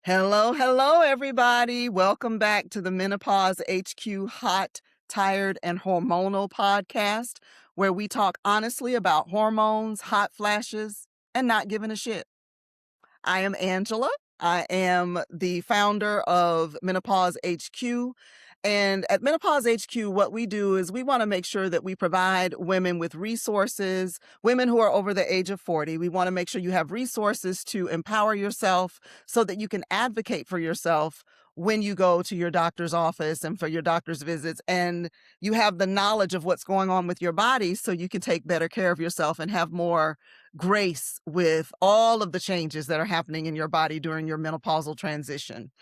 Hello, everybody. Welcome back to the Menopause HQ Hot, Tired, and Hormonal podcast, where we talk honestly about hormones, hot flashes, and not giving a shit. I am Angela. I am the founder of Menopause HQ. And at Menopause HQ, what we do is we want to make sure that we provide women with resources, women who are over the age of 40. We want to make sure you have resources to empower yourself so that you can advocate for yourself when you go to your doctor's office and for your doctor's visits, and you have the knowledge of what's going on with your body so you can take better care of yourself and have more grace with all of the changes that are happening in your body during your menopausal transition.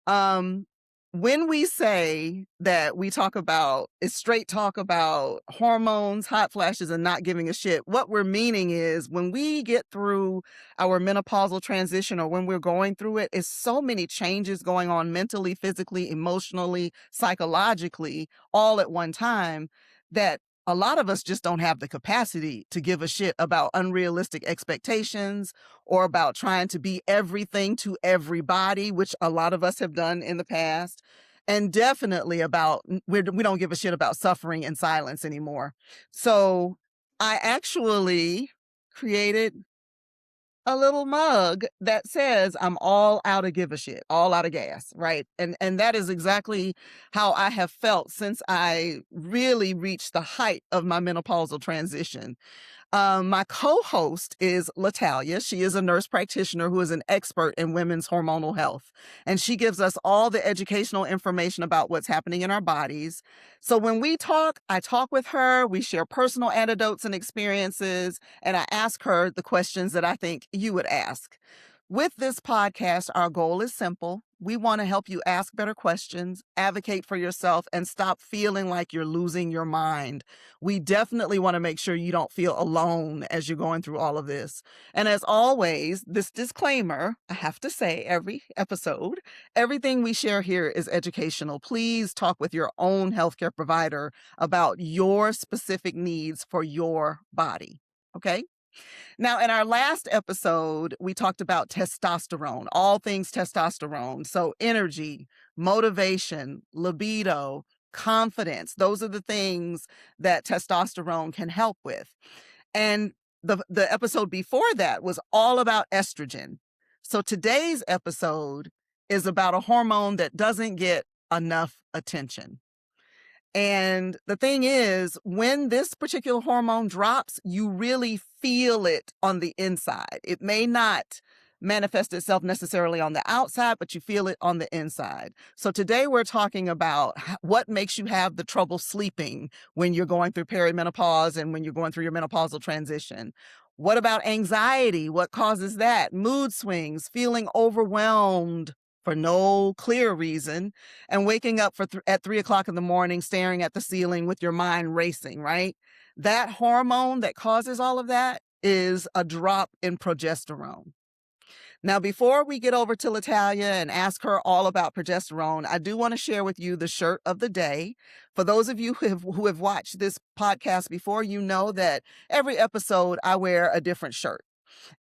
Um, when we say that we talk about, it's straight talk about hormones, hot flashes, and not giving a shit, what we're meaning is when we get through our menopausal transition or when we're going through it, it's so many changes going on mentally, physically, emotionally, psychologically, all at one time that a lot of us just don't have the capacity to give a shit about unrealistic expectations or about trying to be everything to everybody, which a lot of us have done in the past. And definitely about, we don't give a shit about suffering in silence anymore. So I actually created a little mug that says I'm all out of give a shit, all out of gas, right? And that is exactly how I have felt since I really reached the height of my menopausal transition. My co-host is Latalia. She is a nurse practitioner who is an expert in women's hormonal health. And she gives us all the educational information about what's happening in our bodies. So when we talk, I talk with her, we share personal anecdotes and experiences, and I ask her the questions that I think you would ask. With this podcast, our goal is simple. We want to help you ask better questions, advocate for yourself, and stop feeling like you're losing your mind. We definitely want to make sure you don't feel alone as you're going through all of this. And as always, this disclaimer, I have to say every episode, everything we share here is educational. Please talk with your own healthcare provider about your specific needs for your body. Okay? Now, in our last episode, we talked about testosterone, all things testosterone. So energy, motivation, libido, confidence. Those are the things that testosterone can help with. And the episode before that was all about estrogen. So today's episode is about a hormone that doesn't get enough attention. And the thing is, when this particular hormone drops, you really feel it on the inside. It may not manifest itself necessarily on the outside, but you feel it on the inside. So today we're talking about what makes you have the trouble sleeping when you're going through perimenopause and when you're going through your menopausal transition. What about anxiety? What causes that? Mood swings, feeling overwhelmed for no clear reason, and waking up at 3 o'clock in the morning, staring at the ceiling with your mind racing, right? That hormone that causes all of that is a drop in progesterone. Now, before we get over to Latalia and ask her all about progesterone, I do want to share with you the shirt of the day. For those of you who have watched this podcast before, you know that every episode I wear a different shirt.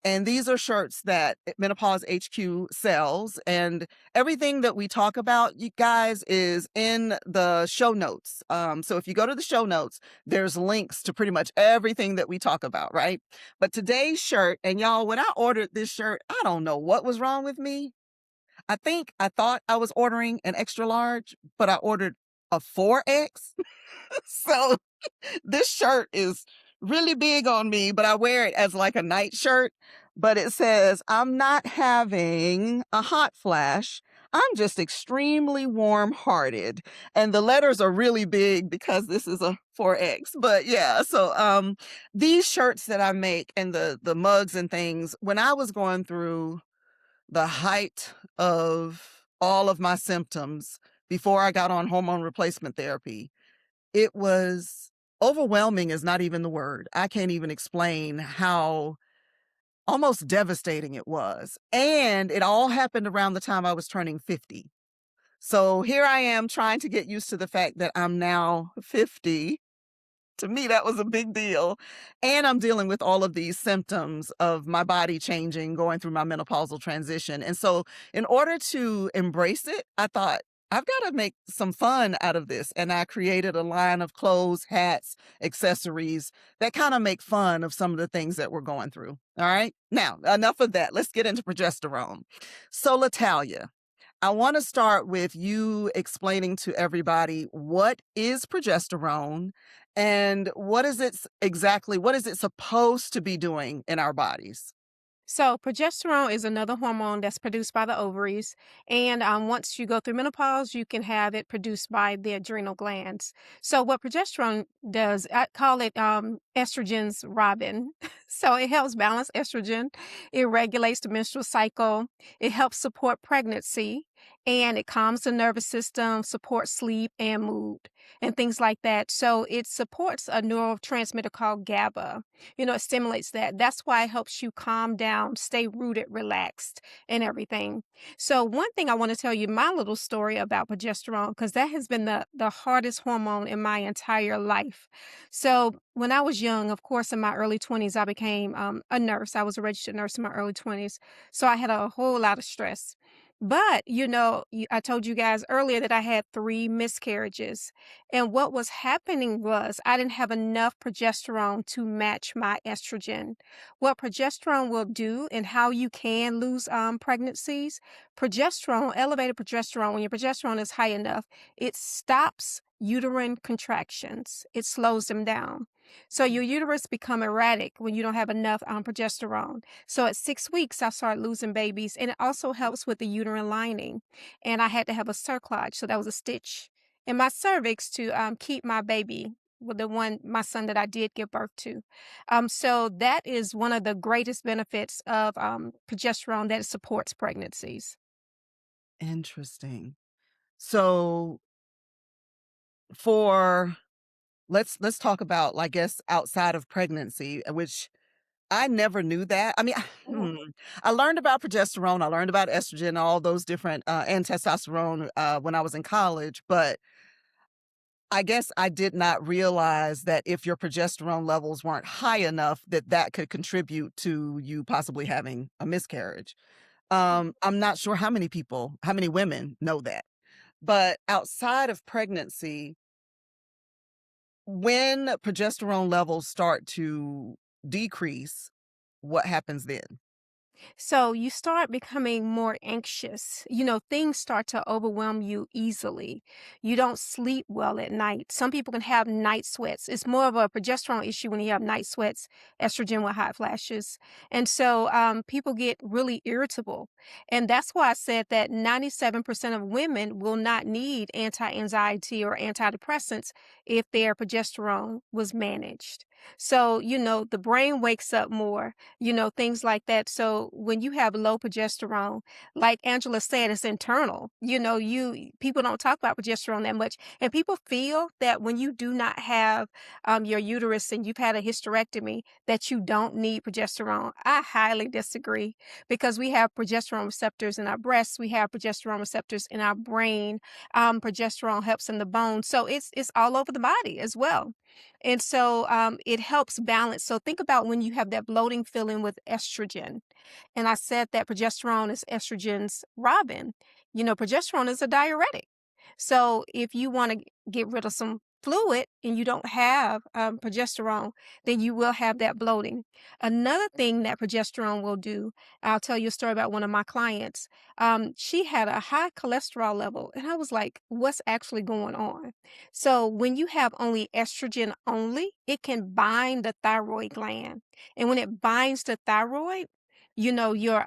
And these are shirts that Menopause HQ sells. And everything that we talk about, you guys, is in the show notes. So if you go to the show notes, there's links to pretty much everything that we talk about, right? But today's shirt, and y'all, when I ordered this shirt, I don't know what was wrong with me. I thought I was ordering an extra large, but I ordered a 4X. So this shirt is really big on me, but I wear it as like a night shirt. But it says, I'm not having a hot flash. I'm just extremely warm hearted. And the letters are really big because this is a 4X. But yeah, so these shirts that I make and the mugs and things, when I was going through the height of all of my symptoms before I got on hormone replacement therapy, it was overwhelming is not even the word. I can't even explain how almost devastating it was. And it all happened around the time I was turning 50. So here I am trying to get used to the fact that I'm now 50. To me, that was a big deal. And I'm dealing with all of these symptoms of my body changing, going through my menopausal transition. And so, in order to embrace it, I thought, I've got to make some fun out of this. And I created a line of clothes, hats, accessories that kind of make fun of some of the things that we're going through. All right. Now, enough of that. Let's get into progesterone. So, Latalia, I want to start with you explaining to everybody what is progesterone and what is it supposed to be doing in our bodies? So, progesterone is another hormone that's produced by the ovaries. And once you go through menopause, you can have it produced by the adrenal glands. So, what progesterone does, I call it estrogen's Robin. So, it helps balance estrogen, it regulates the menstrual cycle, it helps support pregnancy, and it calms the nervous system, supports sleep and mood, and things like that. So, it supports a neurotransmitter called GABA. It stimulates that. That's why it helps you calm down, stay rooted, relaxed, and everything. So, one thing I want to tell you my little story about progesterone, because that has been the hardest hormone in my entire life. So, when I was young, of course, in my early 20s, I became a nurse. I was a registered nurse in my early 20s. So, I had a whole lot of stress. But, I told you guys earlier that I had three miscarriages. And what was happening was I didn't have enough progesterone to match my estrogen. What progesterone will do and how you can lose pregnancies, elevated progesterone, when your progesterone is high enough, it stops uterine contractions. It slows them down. So your uterus become erratic when you don't have enough progesterone. So at 6 weeks, I started losing babies, and it also helps with the uterine lining. And I had to have a cerclage, so that was a stitch in my cervix to keep my baby with my son that I did give birth to. So that is one of the greatest benefits of progesterone, that it supports pregnancies. Interesting. So for let's talk about, I guess, outside of pregnancy, which I never knew that. I mean, Mhm. I learned about progesterone, I learned about estrogen, all those different and testosterone when I was in college, but I guess I did not realize that if your progesterone levels weren't high enough, that that could contribute to you possibly having a miscarriage. I'm not sure how many women know that. But outside of pregnancy, when progesterone levels start to decrease, what happens then? So you start becoming more anxious. Things start to overwhelm you easily. You don't sleep well at night. Some people can have night sweats. It's more of a progesterone issue when you have night sweats, estrogen with hot flashes. And so people get really irritable. And that's why I said that 97% of women will not need anti anxiety or antidepressants if their progesterone was managed. So, the brain wakes up more, things like that. So when you have low progesterone, like Angela said, it's internal. You people don't talk about progesterone that much. And people feel that when you do not have your uterus and you've had a hysterectomy, that you don't need progesterone. I highly disagree because we have progesterone receptors in our breasts, we have progesterone receptors in our brain. Progesterone helps in the bone. So it's all over the body as well. And so it helps balance. So think about when you have that bloating feeling with estrogen. And I said that progesterone is estrogen's Robin. Progesterone is a diuretic. So if you want to get rid of some fluid and you don't have progesterone, then you will have that bloating. Another thing that progesterone will do, I'll tell you a story about one of my clients. She had a high cholesterol level, and I was like, what's actually going on? So when you have only estrogen only, it can bind the thyroid gland. And when it binds the thyroid, your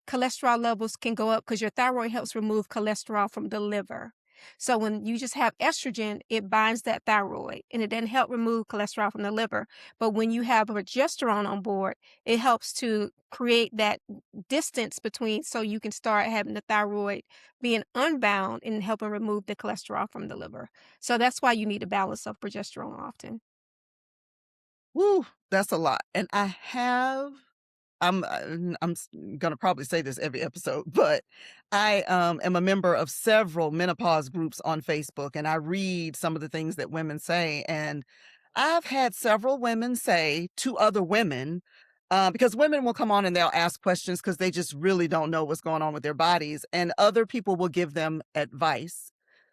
cholesterol levels can go up because your thyroid helps remove cholesterol from the liver. So when you just have estrogen, it binds that thyroid and it doesn't help remove cholesterol from the liver. But when you have progesterone on board, it helps to create that distance between so you can start having the thyroid being unbound and helping remove the cholesterol from the liver. So that's why you need a balance of progesterone often. Woo, that's a lot. And I have gonna probably say this every episode, but I, am a member of several menopause groups on Facebook, and I read some of the things that women say, and I've had several women say to other women, because women will come on and they'll ask questions because they just really don't know what's going on with their bodies, and other people will give them advice.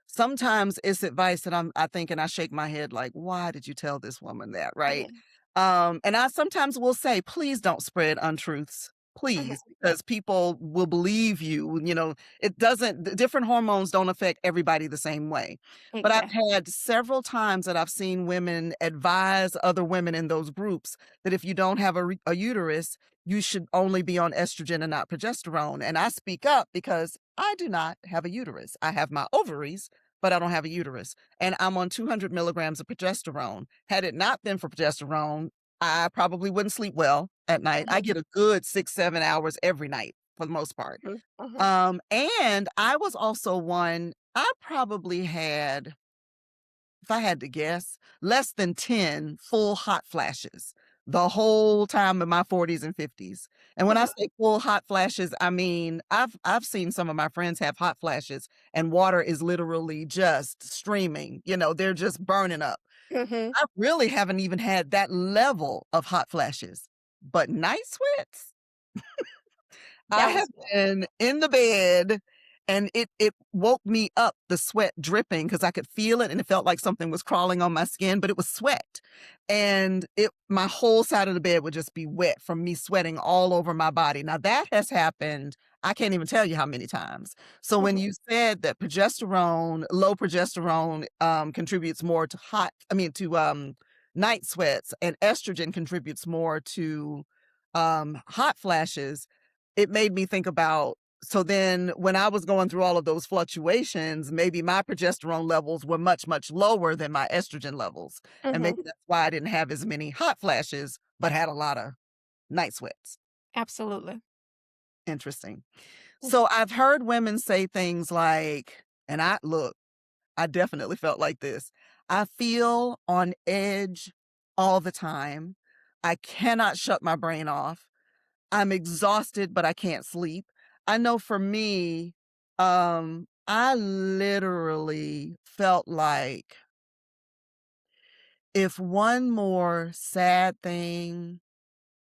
Sometimes it's advice that I think and I shake my head like, "Why did you tell this woman that?" Yeah. Right? And I sometimes will say, "Please don't spread untruths, Mhm. please," because people will believe you, it doesn't different hormones don't affect everybody the same way. But I've Exactly. had several times that I've seen women advise other women in those groups that if you don't have a uterus, you should only be on estrogen and not progesterone, and I speak up because I do not have a uterus. I have my ovaries, but I don't have a uterus, and I'm on 200 milligrams of progesterone. Had it not been for progesterone, I probably wouldn't sleep well at night. I Mhm. get a good 6, 7 hours every night for the most part. Mhm. Mhm. And I was also one I probably had, if I had to guess, less than 10 full hot flashes the whole time in my 40s and 50s. And when I Mhm. say full hot flashes, I mean, I've seen some of my friends have hot flashes and water is literally just streaming, they're just burning up. Mhm. I really haven't even had that level of hot flashes, but night sweats? I That have was bad. been in the bed and it woke me up, the sweat dripping because I could feel it and it felt like something was crawling on my skin, but it was sweat. And my whole side of the bed would just be wet from me sweating all over my body. Now that has happened, I can't even tell you how many times. So when Mhm. you said that low progesterone, contributes more to night sweats and estrogen contributes more to, hot flashes, it made me think about, so then when I was going through all of those fluctuations, maybe my progesterone levels were much, much lower than my estrogen levels, and Mhm. maybe that's why I didn't have as many hot flashes, but had a lot of night sweats. Absolutely. Interesting. Mm. So I've heard women say things like, and I definitely felt like this. I feel on edge all the time. I cannot shut my brain off. I'm exhausted, but I can't sleep. I know for me, I literally felt like if one more sad thing,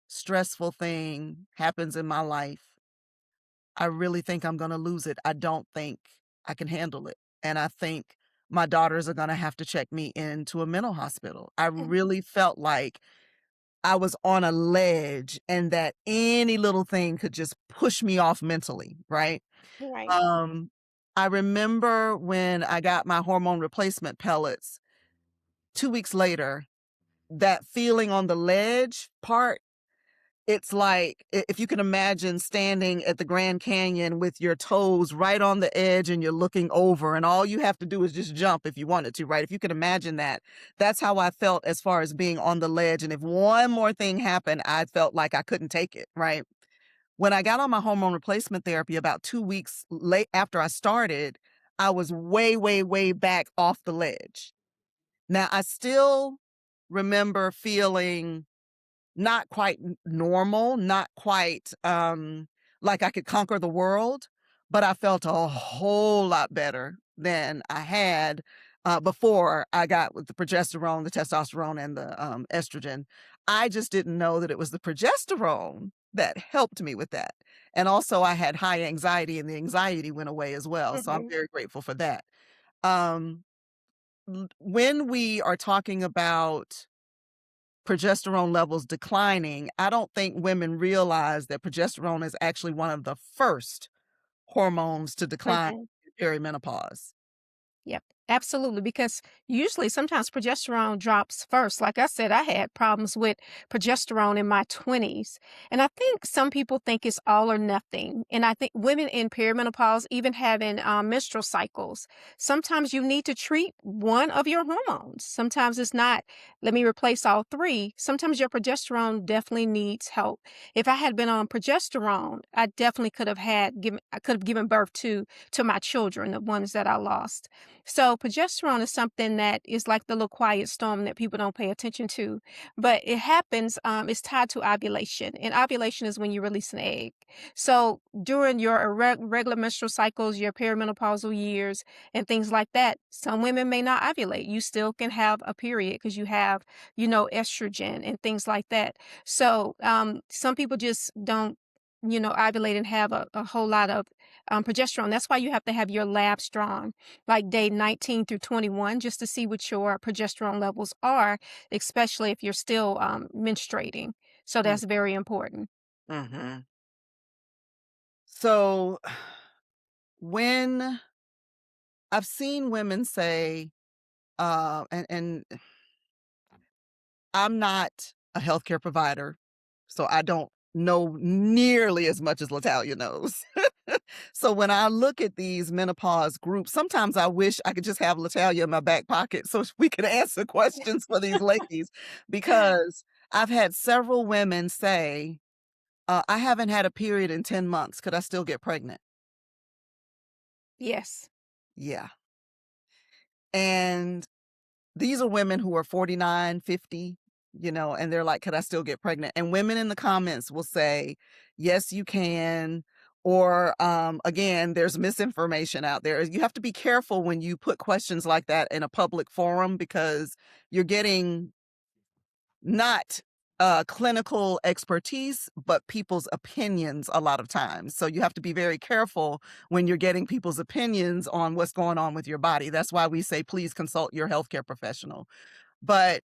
stressful thing happens in my life, I really think I'm gonna lose it. I don't think I can handle it. And I think my daughters are gonna have to check me into a mental hospital. I Mm. really felt like I was on a ledge and that any little thing could just push me off mentally, right? Right. Um, I remember when I got my hormone replacement pellets, 2 weeks later, that feeling on the ledge part, it's like if you can imagine standing at the Grand Canyon with your toes right on the edge and you're looking over and all you have to do is just jump if you wanted to, right? If you can imagine that, that's how I felt as far as being on the ledge, and if one more thing happened, I felt like I couldn't take it, right? When I got on my hormone replacement therapy about 2 weeks late after I started, I was way, way, way back off the ledge. Now, I still remember feeling not quite normal, not quite, like I could conquer the world, but I felt a whole lot better than I had, before I got with the progesterone, the testosterone, and the, estrogen. I just didn't know that it was the progesterone that helped me with that, and also I had high anxiety, and the anxiety went away as well, so I'm Mhm. very grateful for that. Um, when we are talking about progesterone levels declining, I don't think women realize that progesterone is actually one of the first hormones to decline Mhm. in perimenopause. Yep, absolutely. Because usually, sometimes progesterone drops first. Like I said, I had problems with progesterone in my 20s. And I think some people think it's all or nothing. And I think women in perimenopause, even having menstrual cycles, sometimes you need to treat one of your hormones. Sometimes it's not, let me replace all three. Sometimes your progesterone definitely needs help. If I had been on progesterone, I definitely I could have given birth to my children, the ones that I lost. So progesterone is something that is like the little quiet storm that people don't pay attention to, but it happens, it's tied to ovulation, and ovulation is when you release an egg. So during your regular menstrual cycles, your perimenopausal years, and things like that, some women may not ovulate. You still can have a period because you have, estrogen and things like that. So some people just don't, ovulate and have a whole lot of progesterone. That's why you have to have your labs drawn, like day 19 through 21, just to see what your progesterone levels are, especially if you're still menstruating. So that's very important. Mm-hmm. So when I've seen women say, and I'm not a healthcare provider, so I don't know nearly as much as Latalia knows. So when I look at these menopause groups, sometimes I wish I could just have Latalia in my back pocket so we could answer questions for these ladies, because I've had several women say, I haven't had a period in 10 months. Could I still get pregnant? Yes. Yeah. And these are women who are 49, 50, and they're like, "Could I still get pregnant?" And women in the comments will say, "Yes, you can." Or, again, there's misinformation out there. You have to be careful when you put questions like that in a public forum, because you're getting not clinical expertise, but people's opinions a lot of times. So you have to be very careful when you're getting people's opinions on what's going on with your body. That's why we say, please consult your healthcare professional. But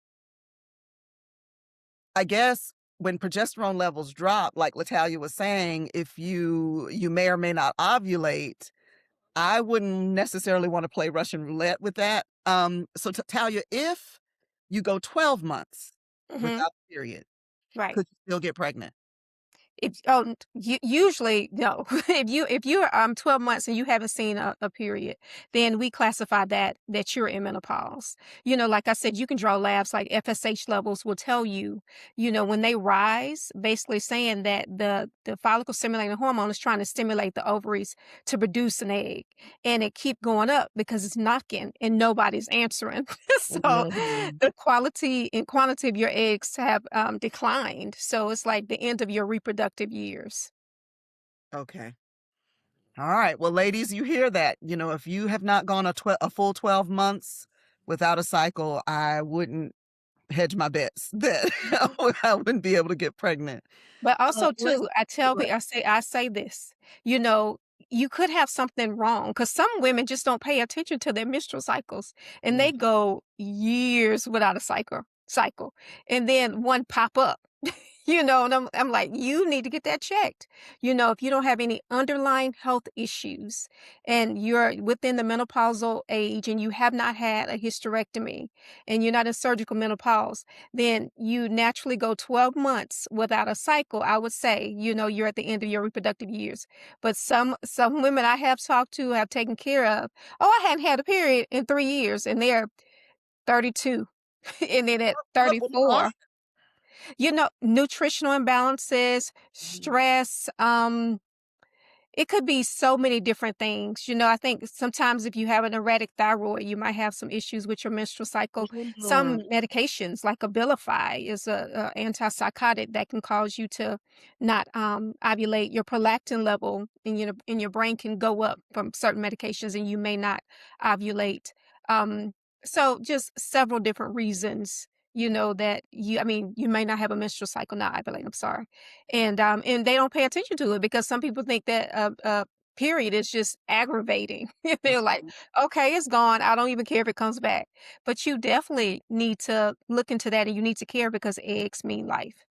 I guess when progesterone levels drop, like Latalia was saying, if you may or may not ovulate, I wouldn't necessarily want to play Russian roulette with that. So Talia, if you go 12 months Hmm. without a period, Right. could you still get pregnant? If usually no. If you're 12 months and you haven't seen a period, then we classify that you're in menopause. Like I said, you can draw labs like FSH levels will tell you, when they rise, basically saying that the follicle stimulating hormone is trying to stimulate the ovaries to produce an egg. And it keep going up because it's knocking and nobody's answering. So Mhm. the quality and quantity of your eggs have declined. So it's like the end of your reproductive years. Okay. All right. Well, ladies, you hear that. If you have not gone a full 12 months without a cycle, I wouldn't hedge my bets that I wouldn't be able to get pregnant. But also Let's too, I tell go people, I say this, you know, you could have something wrong because some women just don't pay attention to their menstrual cycles and they ahead. go years without a cycle. And then one pop up. And I'm like, you need to get that checked. If you don't have any underlying health issues and you're within the menopausal age and you have not had a hysterectomy and you're not in surgical menopause, then you naturally go 12 months without a cycle. I would say, you're at the end of your reproductive years. But some women I have talked to have taken care of, oh, I hadn't had a period in 3 years, and they're 32. And then at Why? 34, nutritional imbalances, stress, it could be so many different things. I think sometimes if you have an erratic thyroid, you might have some issues with your menstrual cycle. Mhm. Some medications, like Abilify, is a antipsychotic that can cause you to not ovulate. Your prolactin level in your brain can go up from certain medications, and you may not ovulate. Um, so just several different reasons. That you may not have a menstrual cycle, not ovulate. I'm sorry, and they don't pay attention to it because some people think that a period is just aggravating. They're like, "Okay, it's gone. I don't even care if it comes back." But you definitely need to look into that, and you need to care because eggs mean life.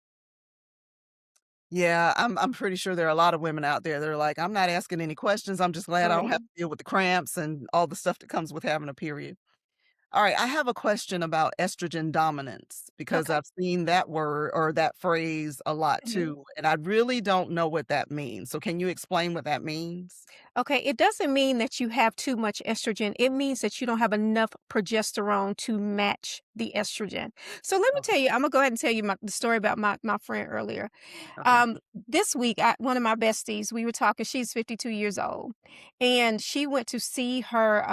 Yeah, I'm pretty sure there are a lot of women out there that are like, "I'm not asking any questions. I'm just glad I don't have Right. to deal with the cramps and all the stuff that comes with having a period." All right, I have a question about estrogen dominance, because Okay. I've seen that word or that phrase a lot Mhm. too, and I really don't know what that means. So can you explain what that means? Okay, it doesn't mean that you have too much estrogen. It means that you don't have enough progesterone to match the estrogen. So let me Oh, tell you, I'm gonna go ahead and tell you the story about my friend earlier. okay. This week, one of my besties, we were talking. She's 52 years old, and she went to see her.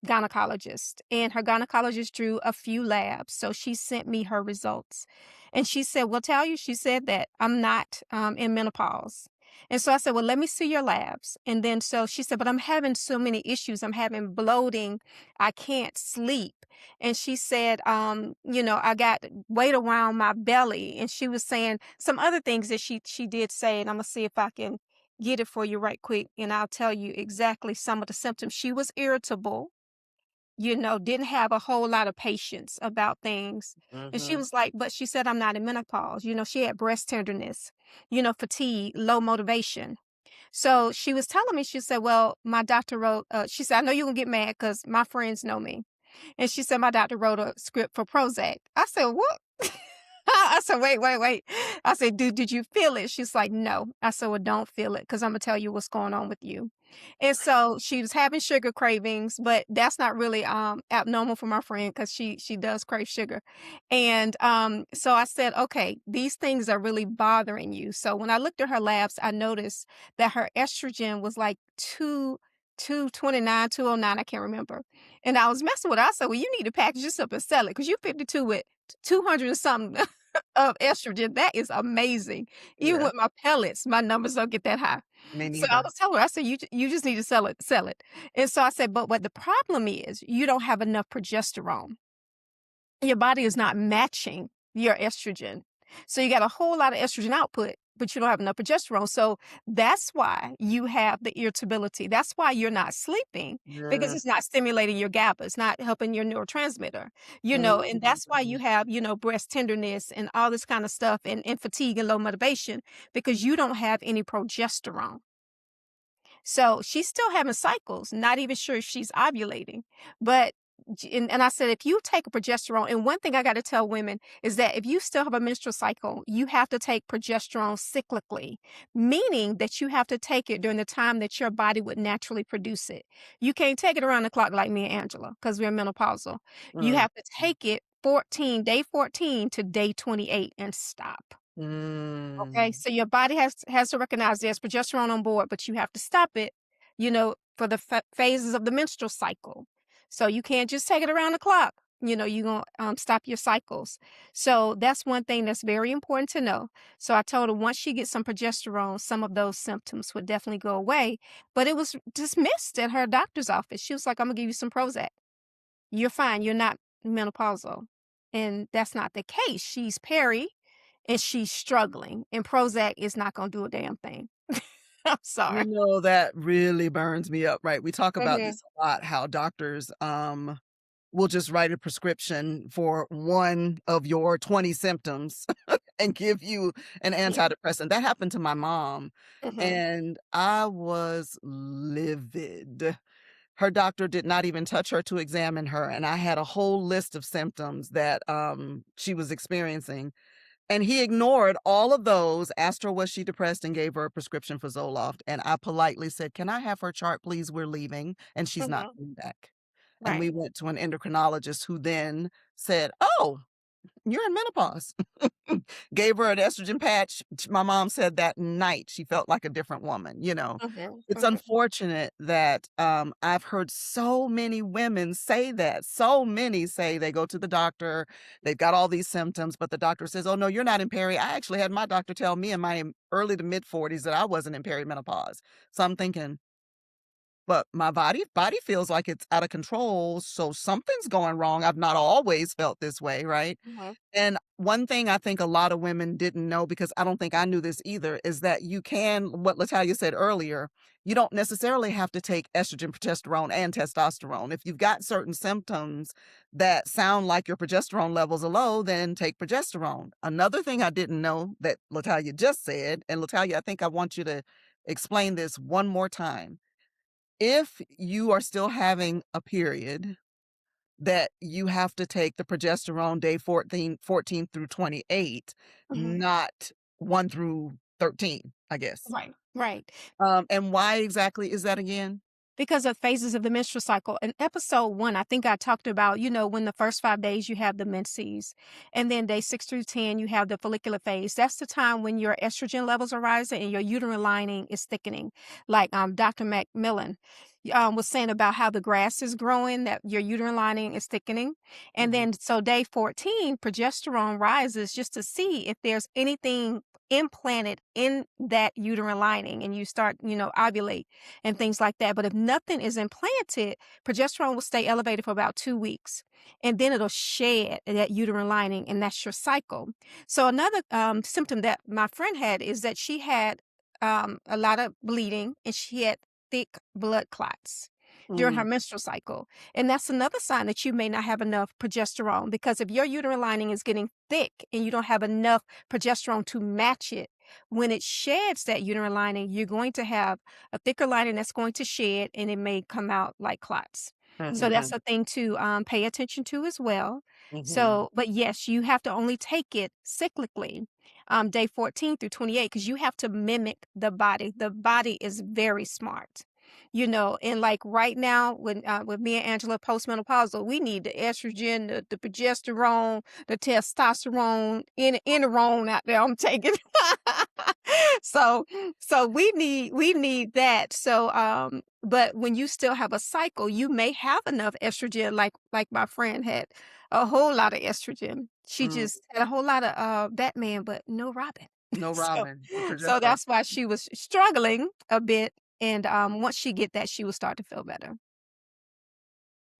gynecologist, and her gynecologist drew a few labs, so she sent me her results, and she said, "Well, tell you," she said, "that I'm not, in menopause." And so I said, "Well, let me see your labs." And then so she said, "But I'm having so many issues. I'm having bloating. I can't sleep." And she said, "I got weight around my belly." And she was saying some other things that she did say, and Imma see if I can get it for you right quick, and I'll tell you exactly some of the symptoms. She was irritable, didn't have a whole lot of patience about things. And she Mhm. was like, but she said, I'm not in menopause. She had breast tenderness, fatigue, low motivation. So she was telling me, she said, well, my doctor wrote, she said, I know you're going to get mad because my friends know me. And she said, my doctor wrote a script for Prozac. I said, what? I said, wait, wait, wait. I said, dude, did you feel it? She's like, no. I said, well, don't feel it because I'm going to tell you what's going on with you. And so she was having sugar cravings, but that's not really abnormal for my friend because she does crave sugar. And so I said, okay, these things are really bothering you. So when I looked at her labs, I noticed that her estrogen was like 229, 209, I can't remember. And I was messing with her. I said, well, you need to package this up and sell it because you're 52 with 200 and something of estrogen. That is amazing. Even Yeah, with my pellets, my numbers don't get that high. me So I neither. was telling her, I said, you just need to sell it, sell it. And so I said, but what the problem is, you don't have enough progesterone. Your body is not matching your estrogen. So you got a whole lot of estrogen output, but you don't have enough progesterone. So that's why you have the irritability. That's why you're not sleeping because Yeah. it's not stimulating your GABA. It's not helping your neurotransmitter, and that's why you Mhm. have, breast tenderness and all this kind of stuff and fatigue and low motivation because you don't have any progesterone. So she's still having cycles, not even sure if she's ovulating. But and I said, if you take a progesterone, and one thing I got to tell women is that if you still have a menstrual cycle, you have to take progesterone cyclically, meaning that you have to take it during the time that your body would naturally produce it. You can't take it around the clock like me and Angela because we're menopausal. You Mm. have to take it day 14 to day 28 and stop. Okay, Mm. so your body has to recognize there's progesterone on board, but you have to stop it, for the phases of the menstrual cycle. So you can't just take it around the clock. You're gonna stop your cycles. So that's one thing that's very important to know. So I told her once she gets some progesterone, some of those symptoms would definitely go away. But it was dismissed at her doctor's office. She was like, "I'm gonna give you some Prozac. You're fine. You're not menopausal," and that's not the case. She's peri and she's struggling, and Prozac is not gonna do a damn thing. I'm sorry. That really burns me up, right? We talk about Mhm, this a lot, how doctors, will just write a prescription for one of your 20 symptoms and give you an yeah, antidepressant. That happened to my mom, mhm, and I was livid. Her doctor did not even touch her to examine her, and I had a whole list of symptoms that, she was experiencing, and he ignored all of those, asked her was she depressed, and gave her a prescription for Zoloft, and I politely said, "Can I have her chart, please? We're leaving, and she's not mhm, coming back." And we right, went to an endocrinologist who then said, "Oh, you're in menopause." Gave her an estrogen patch. My mom said that night she felt like a different woman. mhm, It's mhm, unfortunate that, I've heard so many women say that. So many say they go to the doctor, they've got all these symptoms, but the doctor says, "Oh, no, you're not in peri." I actually had my doctor tell me in my early to mid-40s that I wasn't in perimenopause. So I'm thinking, but my body feels like it's out of control, so something's going wrong. I've not always felt this way, right? mhm, And one thing I think a lot of women didn't know, because I don't think I knew this either, is that you can, what Latonya said earlier, you don't necessarily have to take estrogen, progesterone, and testosterone. If you've got certain symptoms that sound like your progesterone levels are low, then take progesterone. Another thing I didn't know that Latonya just said, and Latonya, I think I want you to explain this one more time. If you are still having a period, that you have to take the progesterone day 14 through 28, mhm, not 1 through 13, I guess. right, right. And why exactly is that again? Because of phases of the menstrual cycle. In episode 1, I think I talked about, when the first 5 days you have the menses, and then day 6 through 10, you have the follicular phase. That's the time when your estrogen levels are rising and your uterine lining is thickening, like, Dr. Macmillan. was saying about how the grass is growing, that your uterine lining is thickening. And Mhm. then, so day 14, progesterone rises just to see if there's anything implanted in that uterine lining, and you start, ovulate and things like that. But if nothing is implanted, progesterone will stay elevated for about 2 weeks, and then it'll shed that uterine lining, and that's your cycle. So another symptom that my friend had is that she had a lot of bleeding, and she had thick blood clots during her Mm, menstrual cycle. And that's another sign that you may not have enough progesterone, because if your uterine lining is getting thick and you don't have enough progesterone to match it, when it sheds that uterine lining, you're going to have a thicker lining that's going to shed, and it may come out like clots. So that's mhm, a thing to pay attention to as well. mhm, So, but yes, you have to only take it cyclically, day 14 through 28, because you have to mimic the body. The body is very smart. And like right now, when with me and Angela postmenopausal, we need the estrogen, the progesterone, the testosterone, interone out there. I'm taking. so so we need that. So but when you still have a cycle, you may have enough estrogen, like my friend had a whole lot of estrogen. She mm. just had a whole lot of Batman, but no Robin. No so Robin, the so progesterone. that's why she was struggling a bit. And once she get that, she will start to feel better.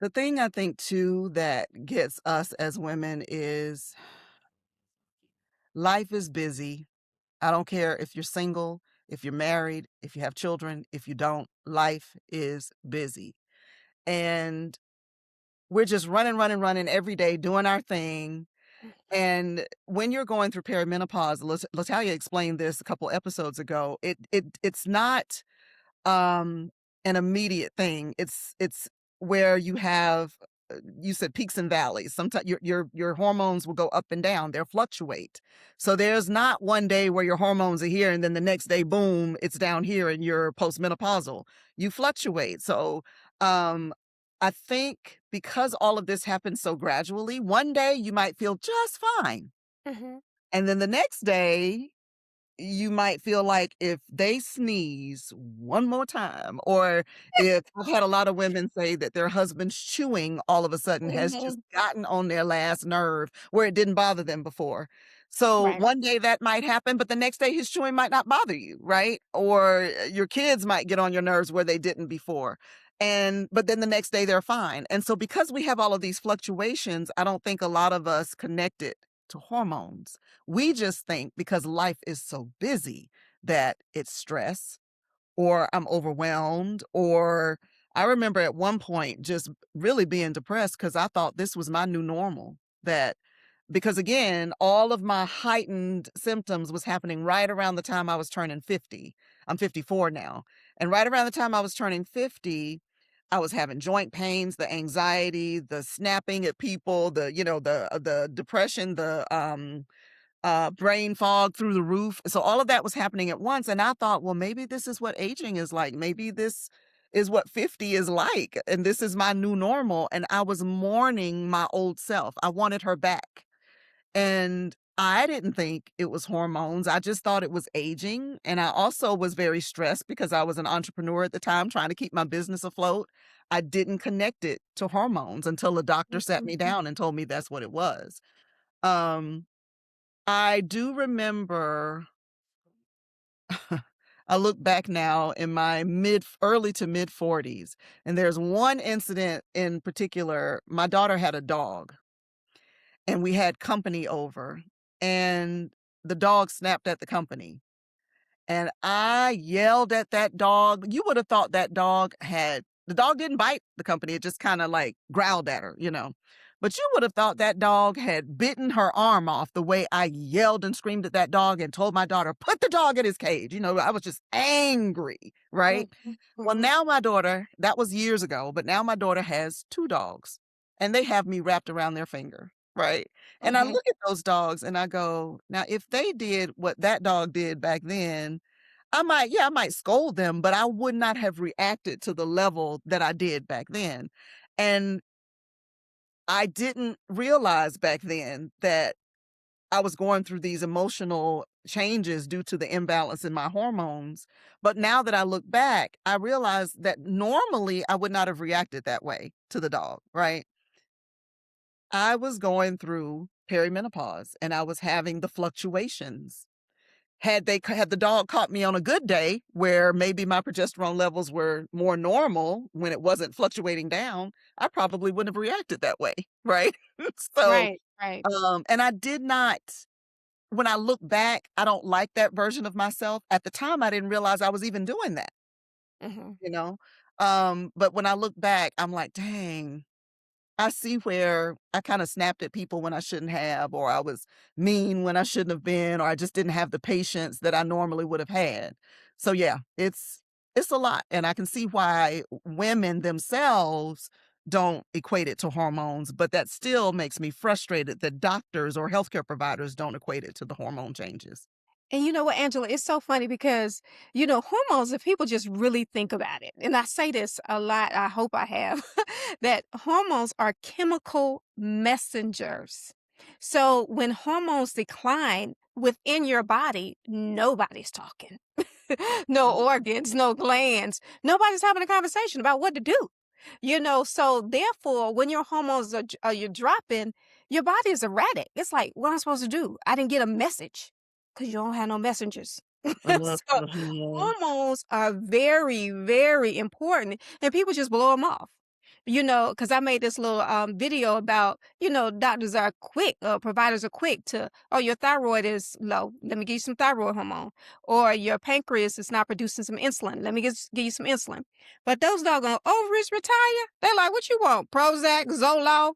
The thing I think too that gets us as women is life is busy. I don't care if you're single, if you're married, if you have children, if you don't, life is busy. And we're just running, running, running every day, doing our thing. And when you're going through perimenopause, Latalia explained this a couple episodes ago. It's not um an immediate thing. It's where you have you said peaks and valleys. Sometimes your hormones will go up and down. They'll fluctuate. So there's not one day where your hormones are here and then the next day, boom, it's down here and you're postmenopausal. You fluctuate. So um I think because all of this happens so gradually, one day you might feel just fine. Mhm. And then the next day you might feel like if they sneeze one more time, or if I've had a lot of women say that their husband's chewing all of a sudden has just Mhm. gotten on their last nerve where it didn't bother them before. So Right. one day that might happen, but the next day his chewing might not bother you, right? Or your kids might get on your nerves where they didn't before. But then the next day they're fine. And so because we have all of these fluctuations, I don't think a lot of us connect it to hormones. We just think because life is so busy that it's stress or I'm overwhelmed. Or I remember at one point just really being depressed because I thought this was my new normal. That because again, all of my heightened symptoms was happening right around the time I was turning 50. I'm 54 now. And right around the time I was turning 50, I was having joint pains, the anxiety, the snapping at people, the depression, the brain fog through the roof. So all of that was happening at once. And I thought, well, maybe this is what aging is like. Maybe this is what 50 is like. And this is my new normal. And I was mourning my old self. I wanted her back. And I didn't think it was hormones. I just thought it was aging. And I also was very stressed because I was an entrepreneur at the time trying to keep my business afloat. I didn't connect it to hormones until a doctor sat me Mhm. down and told me that's what it was. Um, I do remember I look back now in my early to mid 40s, and there's one incident in particular. My daughter had a dog, and we had company over, and the dog snapped at the company. And I yelled at that dog. You would have thought the dog didn't bite the company. It just kind of like growled at her. But you would have thought that dog had bitten her arm off the way I yelled and screamed at that dog and told my daughter, put the dog in his cage. I was just angry, right? Mhm. Well, Mhm. now my daughter, that was years ago, but now my daughter has two dogs and they have me wrapped around their finger, right? And I Mhm. look at those dogs and I go, now, if they did what that dog did back then, I might scold them, but I would not have reacted to the level that I did back then. And I didn't realize back then that I was going through these emotional changes due to the imbalance in my hormones. But now that I look back, I realize that normally I would not have reacted that way to the dog, right? I was going through perimenopause and I was having the fluctuations. Had the dog caught me on a good day where maybe my progesterone levels were more normal when it wasn't fluctuating down, I probably wouldn't have reacted that way, right? So, Right, right. and I did not when I look back, I don't like that version of myself. At the time, I didn't realize I was even doing that, Mhm. you know? But when I look back, I'm like, "Dang, I see where I kinda snapped at people when I shouldn't have, or I was mean when I shouldn't have been, or I just didn't have the patience that I normally would have had." So, yeah, it's a lot, and I can see why women themselves don't equate it to hormones, but that still makes me frustrated that doctors or healthcare providers don't equate it to the hormone changes. And you know what, Angela? It's so funny because, hormones, if people just really think about it, and I say this a lot, I hope I have, that hormones are chemical messengers. So when hormones decline within your body, nobody's talking. No organs, no glands. Nobody's having a conversation about what to do. So therefore, when your hormones are you're dropping, your body is erratic. It's like, what am I supposed to do? I didn't get a message because you don't have no messengers. So Mhm. hormones are very, very important, and people just blow them off. Because I made this little video about, doctors are quick, providers are quick to, oh, your thyroid is low. Let me give you some thyroid hormone. Or your pancreas is not producing some insulin. Let me give you some insulin. But those doggone ovaries retire. They're like, what you want? Prozac, Zoloft,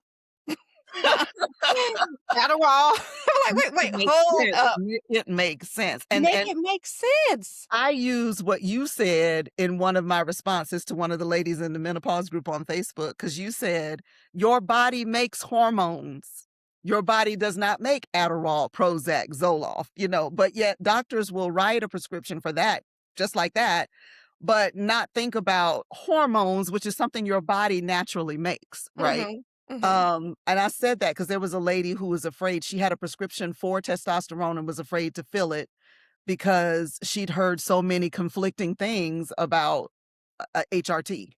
Adderall. I'm like, Make it wait, make hold sense. up. It makes sense, Make it make sense. I use what you said in one of my responses to one of the ladies in the menopause group on Facebook, because you said, "Your body makes hormones. Your body does not make Adderall, Prozac, Zoloft," but yet doctors will write a prescription for that, just like that, but not think about hormones, which is something your body naturally makes, right? Mhm. Mhm. And I said that because there was a lady who was afraid. She had a prescription for testosterone and was afraid to fill it because she'd heard so many conflicting things about HRT.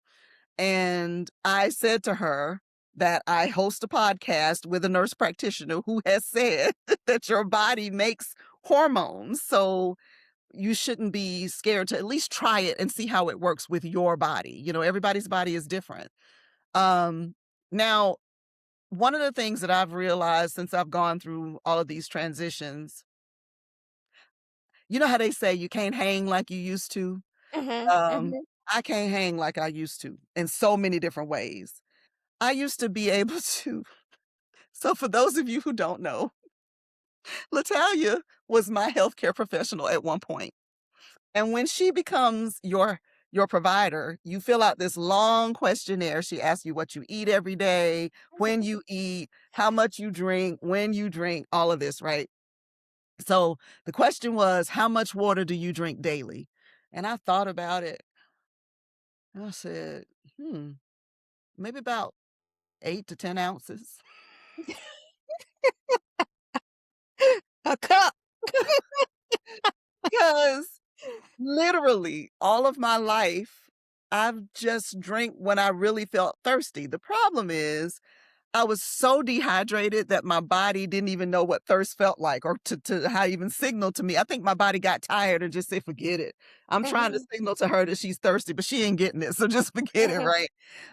And I said to her that I host a podcast with a nurse practitioner who has said that your body makes hormones. So you shouldn't be scared to at least try it and see how it works with your body. Everybody's body is different. Now, one of the things that I've realized since I've gone through all of these transitions, you know how they say you can't hang like you used to? Mhm. Um, Mhm. I can't hang like I used to in so many different ways. I used to be able to so for those of you who don't know, Latalia was my healthcare professional at one point. And when she becomes your provider, you fill out this long questionnaire. She asks you what you eat every day, when you eat, how much you drink, when you drink, all of this, right? So the question was, how much water do you drink daily? And I thought about it. I said, hmm, maybe about 8 to 10 ounces. A cup. Because literally all of my life, I've just drank when I really felt thirsty. The problem is I was so dehydrated that my body didn't even know what thirst felt like or to how even signal to me. I think my body got tired and just said, forget it. I'm trying to Mhm. signal to her that she's thirsty, but she ain't getting it. So just forget it, Mhm. right?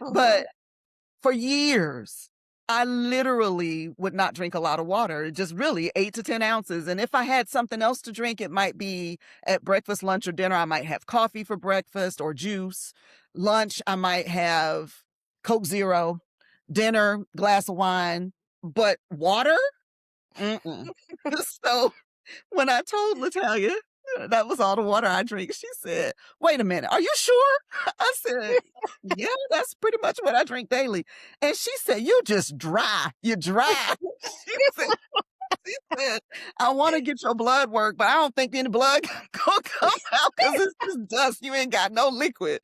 But Mhm. for years, I literally would not drink a lot of water, just really 8 to 10 ounces, and if I had something else to drink, it might be at breakfast, lunch, or dinner. I might have coffee for breakfast or juice. Lunch, I might have Coke Zero. Dinner, glass of wine, but water? Mm-mm. So, when I told Natalia that was all the water I drink, she said, "Wait a minute, are you sure?" I said, "Yeah, that's pretty much what I drink daily." And she said, "You just dry. You're dry." She said she said, "I wanna get your blood work, but I don't think any blood gonna come out because it's just dust. You ain't got no liquid."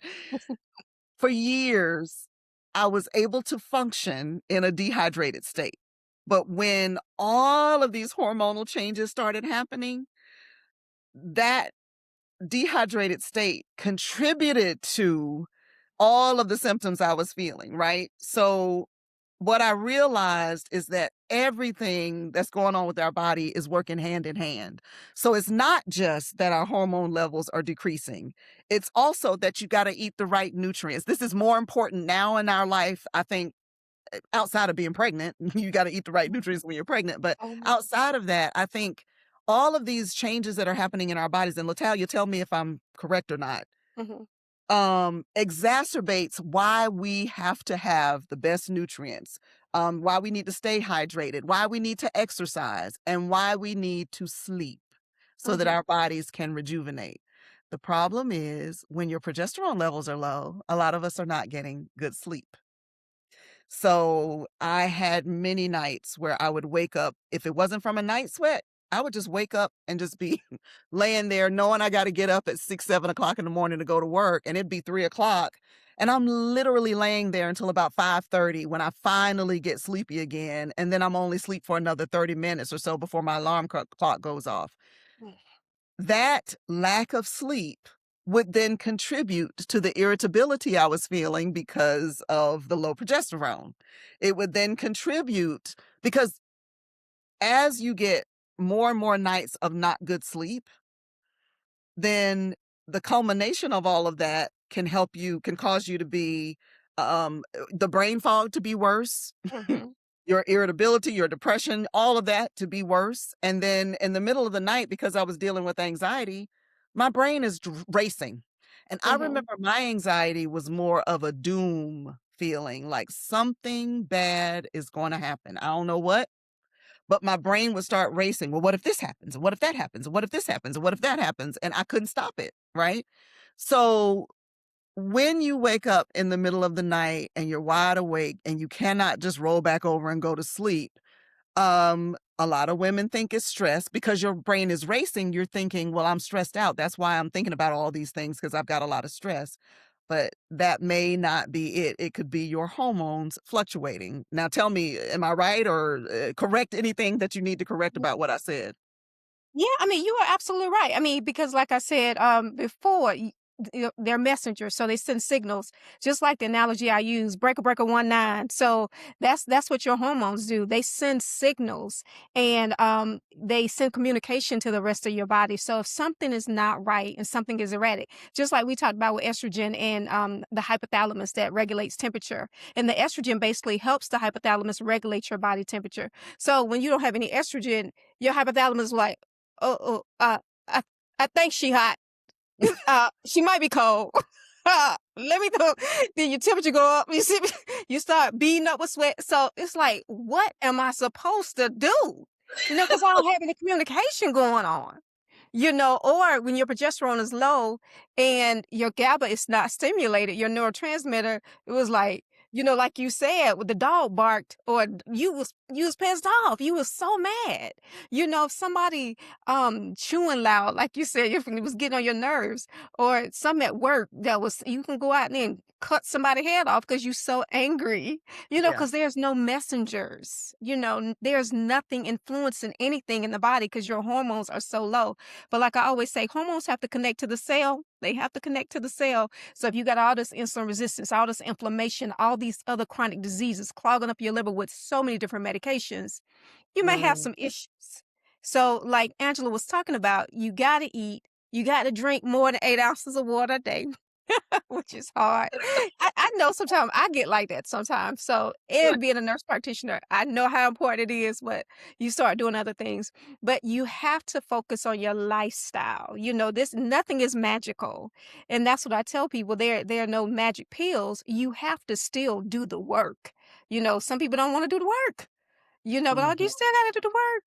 For years, I was able to function in a dehydrated state. But when all of these hormonal changes started happening, that dehydrated state contributed to all of the symptoms I was feeling, right? So what I realized is that everything that's going on with our body is working hand in hand. So it's not just that our hormone levels are decreasing. It's also that you got to eat the right nutrients. This is more important now in our life, I think, outside of being pregnant. You got to eat the right nutrients when you're pregnant, but Mhm, outside of that, I think all of these changes that are happening in our bodies, and Latalia, tell me if I'm correct or not, mhm, exacerbates why we have to have the best nutrients, why we need to stay hydrated, why we need to exercise, and why we need to sleep so that mhm, our bodies can rejuvenate. The problem is when your progesterone levels are low, a lot of us are not getting good sleep. So I had many nights where I would wake up. If it wasn't from a night sweat, I would just wake up and just be laying there knowing I got to get up at 6, 7 o'clock in the morning to go to work. And it'd be 3 o'clock. And I'm literally laying there until about 5:30 when I finally get sleepy again. And then I'm only asleep for another 30 minutes or so before my alarm clock goes off. mm, That lack of sleep would then contribute to the irritability I was feeling because of the low progesterone. It would then contribute because as you get more and more nights of not good sleep, then the culmination of all of that can cause you to be the brain fog to be worse, mhm, your irritability, your depression, all of that to be worse. And then in the middle of the night, because I was dealing with anxiety, my brain is racing. And I mhm, remember my anxiety was more of a doom feeling like something bad is going to happen. I don't know what, but my brain would start racing. Well, what if this happens? And what if that happens? And what if this happens? And what if that happens? And I couldn't stop it. Right. So when you wake up in the middle of the night and you're wide awake and you cannot just roll back over and go to sleep, a lot of women think it's stress because your brain is racing. You're thinking, well, I'm stressed out. That's why I'm thinking about all these things because I've got a lot of stress. But that may not be it. It could be your hormones fluctuating. Now, tell me, am I right or correct anything that you need to correct mhm. about what I said? Yeah, I mean, you are absolutely right. I mean, because like I said, before, they're messengers, so they send signals. Just like the analogy I use, breaker breaker 19. So that's what your hormones do. They send signals, and they send communication to the rest of your body. So if something is not right and something is erratic, just like we talked about with estrogen and the hypothalamus that regulates temperature, and the estrogen basically helps the hypothalamus regulate your body temperature. So when you don't have any estrogen, your hypothalamus is like, oh, I think she hot. She might be cold. Let me know. Then your temperature go up. You see, you start beating up with sweat. So it's like, what am I supposed to do? Because I don't have any communication going on. Or when your progesterone is low and your GABA is not stimulated, your neurotransmitter, it was like, like you said, with the dog barked or you was pissed off. You was so mad. If somebody chewing loud, like you said, if it was getting on your nerves, or some at work that was you can go out and then cut somebody's head off because you're so angry, Yeah. because there's no messengers, there's nothing influencing anything in the body because your hormones are so low. But like I always say, hormones have to connect to the cell. They have to connect to the cell. So if you got all this insulin resistance, all this inflammation, all these other chronic diseases clogging up your liver with so many different medications, you may have Mm. some issues. So, like Angela was talking about, you got to eat, you got to drink more than 8 ounces of water a day. Which is hard. I know sometimes I get like that sometimes. So, and being a nurse practitioner, I know how important it is, but you start doing other things. But you have to focus on your lifestyle. This nothing is magical. And that's what I tell people. There are no magic pills. You have to still do the work. Some people don't want to do the work. But like you Mhm. still gotta do the work.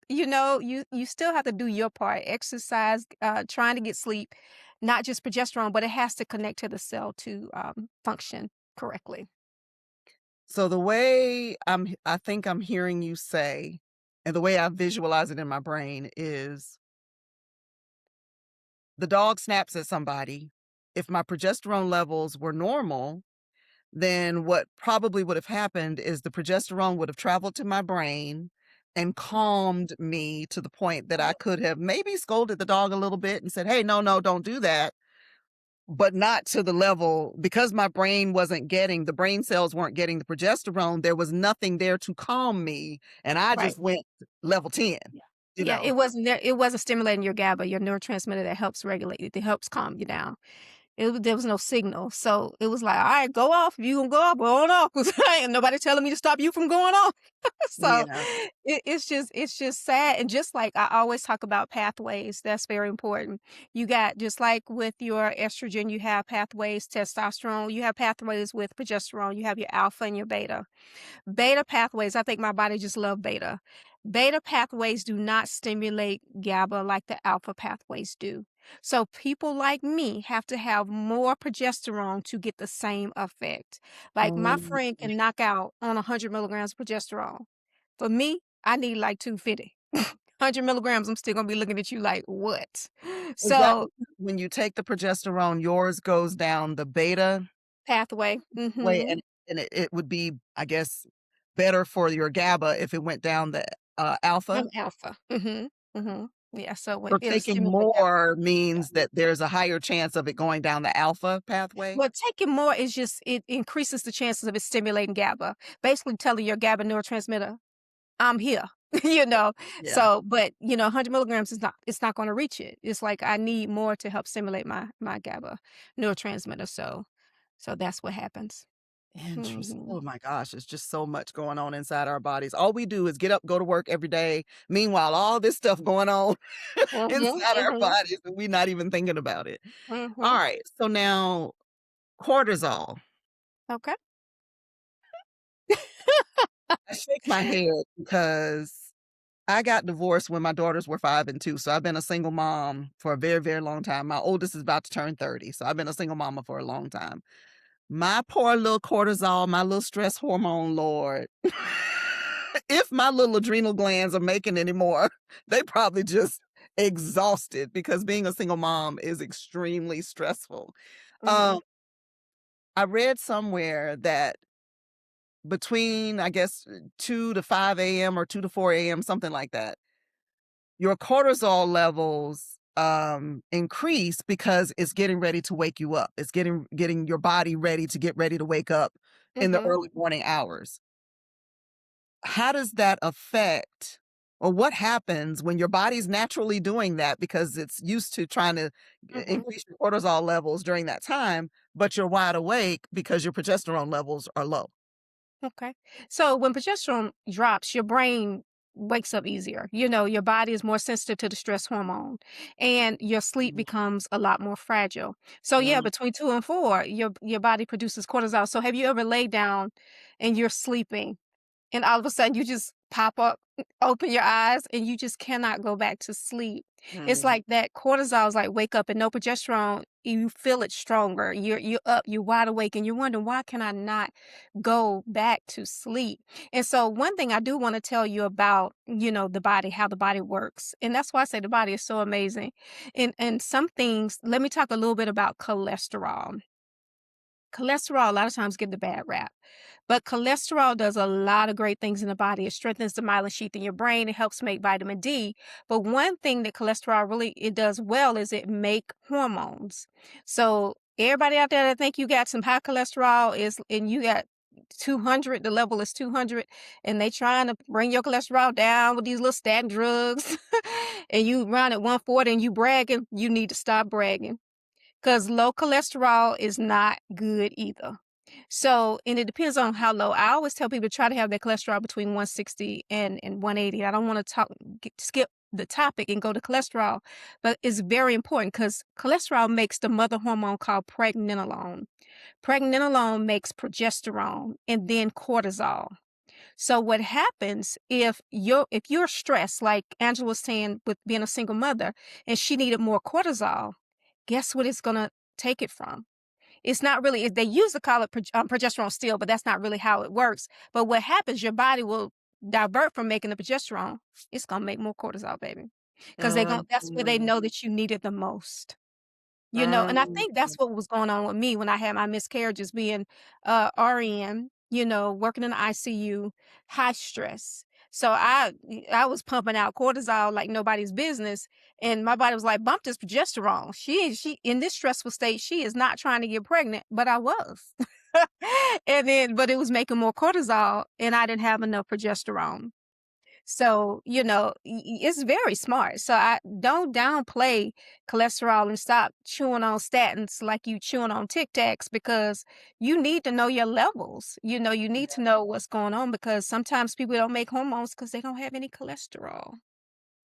You still have to do your part. Exercise, trying to get sleep, not just progesterone, but it has to connect to the cell to function correctly. So the way I think I'm hearing you say, and the way I visualize it in my brain is the dog snaps at somebody. If my progesterone levels were normal, then what probably would have happened is the progesterone would have traveled to my brain. and calmed me to the point that I could have maybe scolded the dog a little bit and said, "Hey, no, no, don't do that." But not to the level because my brain wasn't getting the brain cells weren't getting the progesterone, there was nothing there to calm me, and I Right. just went level 10, Yeah. you Yeah, know? it wasn't there, it wasn't stimulating your GABA, your neurotransmitter that helps regulate it, that helps calm you down. There was no signal, so it was like, "Alright, go off. If you gonna go off, go on off, 'cause ain't nobody telling me to stop you from going off." So, Yeah. it's just sad, and just like I always talk about pathways, that's very important. You got just like with your estrogen, you have pathways, testosterone, you have pathways with progesterone, you have your alpha and your beta. Beta pathways, I think my body just love beta. Beta pathways do not stimulate GABA like the alpha pathways do. So people like me have to have more progesterone to get the same effect. Like my Mm. friend can knock out on 100 milligrams of progesterone. For me, I need like 250. 100 milligrams, I'm still gonna be looking at you like, what? Is that So because when you take the progesterone, yours goes down the beta pathway. way, Mm-hmm. and it would be, I guess, better for your GABA if it went down the, I'm alpha? alpha. Mm-hmm. Mm-hmm. Yeah, so when So it'll taking stimulate more GABA. means that there's a higher chance of it going down the alpha pathway? Well, taking more is just it increases the chances of it stimulating GABA, basically telling your GABA neurotransmitter, "I'm here," you know? Yeah. So, but, 100 milligrams is not it's not gonna reach it. It's like I need more to help stimulate my GABA neurotransmitter, so that's what happens. Interesting. Mhm. Oh my gosh, there's just so much going on inside our bodies. All we do is get up, go to work every day. Meanwhile, all this stuff going on Mhm, inside our mhm, bodies, and we're not even thinking about it. mhm. All right. So now cortisol. Okay. I shake my head because I got divorced when my daughters were 5 and 2. So I've been a single mom for a very, very long time. My oldest is about to turn 30. So I've been a single mama for a long time. My poor little cortisol, my little stress hormone lord. If my little adrenal glands are making any more, they probably just exhausted because being a single mom is extremely stressful. Um, Mhm, I read somewhere that between, I guess, 2 to 5 a.m. or 2 to 4 a.m., something like that, your cortisol levels increase because it's getting ready to wake you up. It's getting your body ready to get ready to wake up in the mhm, early morning hours. How does that affect or what happens when your body's naturally doing that because it's used to trying to mhm. increase your cortisol levels during that time, but you're wide awake because your progesterone levels are low? Okay. So when progesterone drops, your brain wakes up easier. Your body is more sensitive to the stress hormone and your sleep Mhm. becomes a lot more fragile. So yeah, Mm, between 2 and 4, your body produces cortisol. So have you ever laid down and you're sleeping and all of a sudden you just pop up, open your eyes, and you just cannot go back to sleep. It's mhm, like that cortisol is like wake up and no progesterone, you feel it stronger. You're up, you're wide awake, and you're wondering why can I not go back to sleep? And so one thing I do want to tell you about, the body, how the body works. And that's why I say the body is so amazing. And some things, let me talk a little bit about cholesterol. Cholesterol a lot of times get the bad rap, but cholesterol does a lot of great things in the body. It strengthens the myelin sheath in your brain. It helps make vitamin D. But one thing that cholesterol really it does well is it make hormones. So everybody out there that think you got some high cholesterol is and you got 200, the level is 200, and they trying to bring your cholesterol down with these little statin drugs, and you run at 140 and you bragging, you need to stop bragging. 'Cause low cholesterol is not good either. So and it depends on how low. I always tell people to try to have their cholesterol between 160 and 180. I don't wanna skip the topic and go to cholesterol, but it's very important because cholesterol makes the mother hormone called pregnenolone. Pregnenolone makes progesterone and then cortisol. So what happens if you're stressed, like Angela was saying with being a single mother, and she needed more cortisol, guess what it's gonna take it from? It's not really they use to call it progesterone still, but that's not really how it works. But what happens, your body will divert from making the progesterone. It's gonna make more cortisol, baby, because that's where they mhm, know that you need it the most. And I mm, think that's what was going on with me when I had my miscarriages being, RN, working in the ICU, high stress. So I was pumping out cortisol like nobody's business, and my body was like, "Bump this progesterone." She in this stressful state, she is not trying to get pregnant, but I was. And then but it was making more cortisol, and I didn't have enough progesterone. So, it's very smart. So I don't downplay cholesterol and stop chewing on statins like you chewing on Tic Tacs because you need to know your levels. You need to know what's going on because sometimes people don't make hormones because they don't have any cholesterol.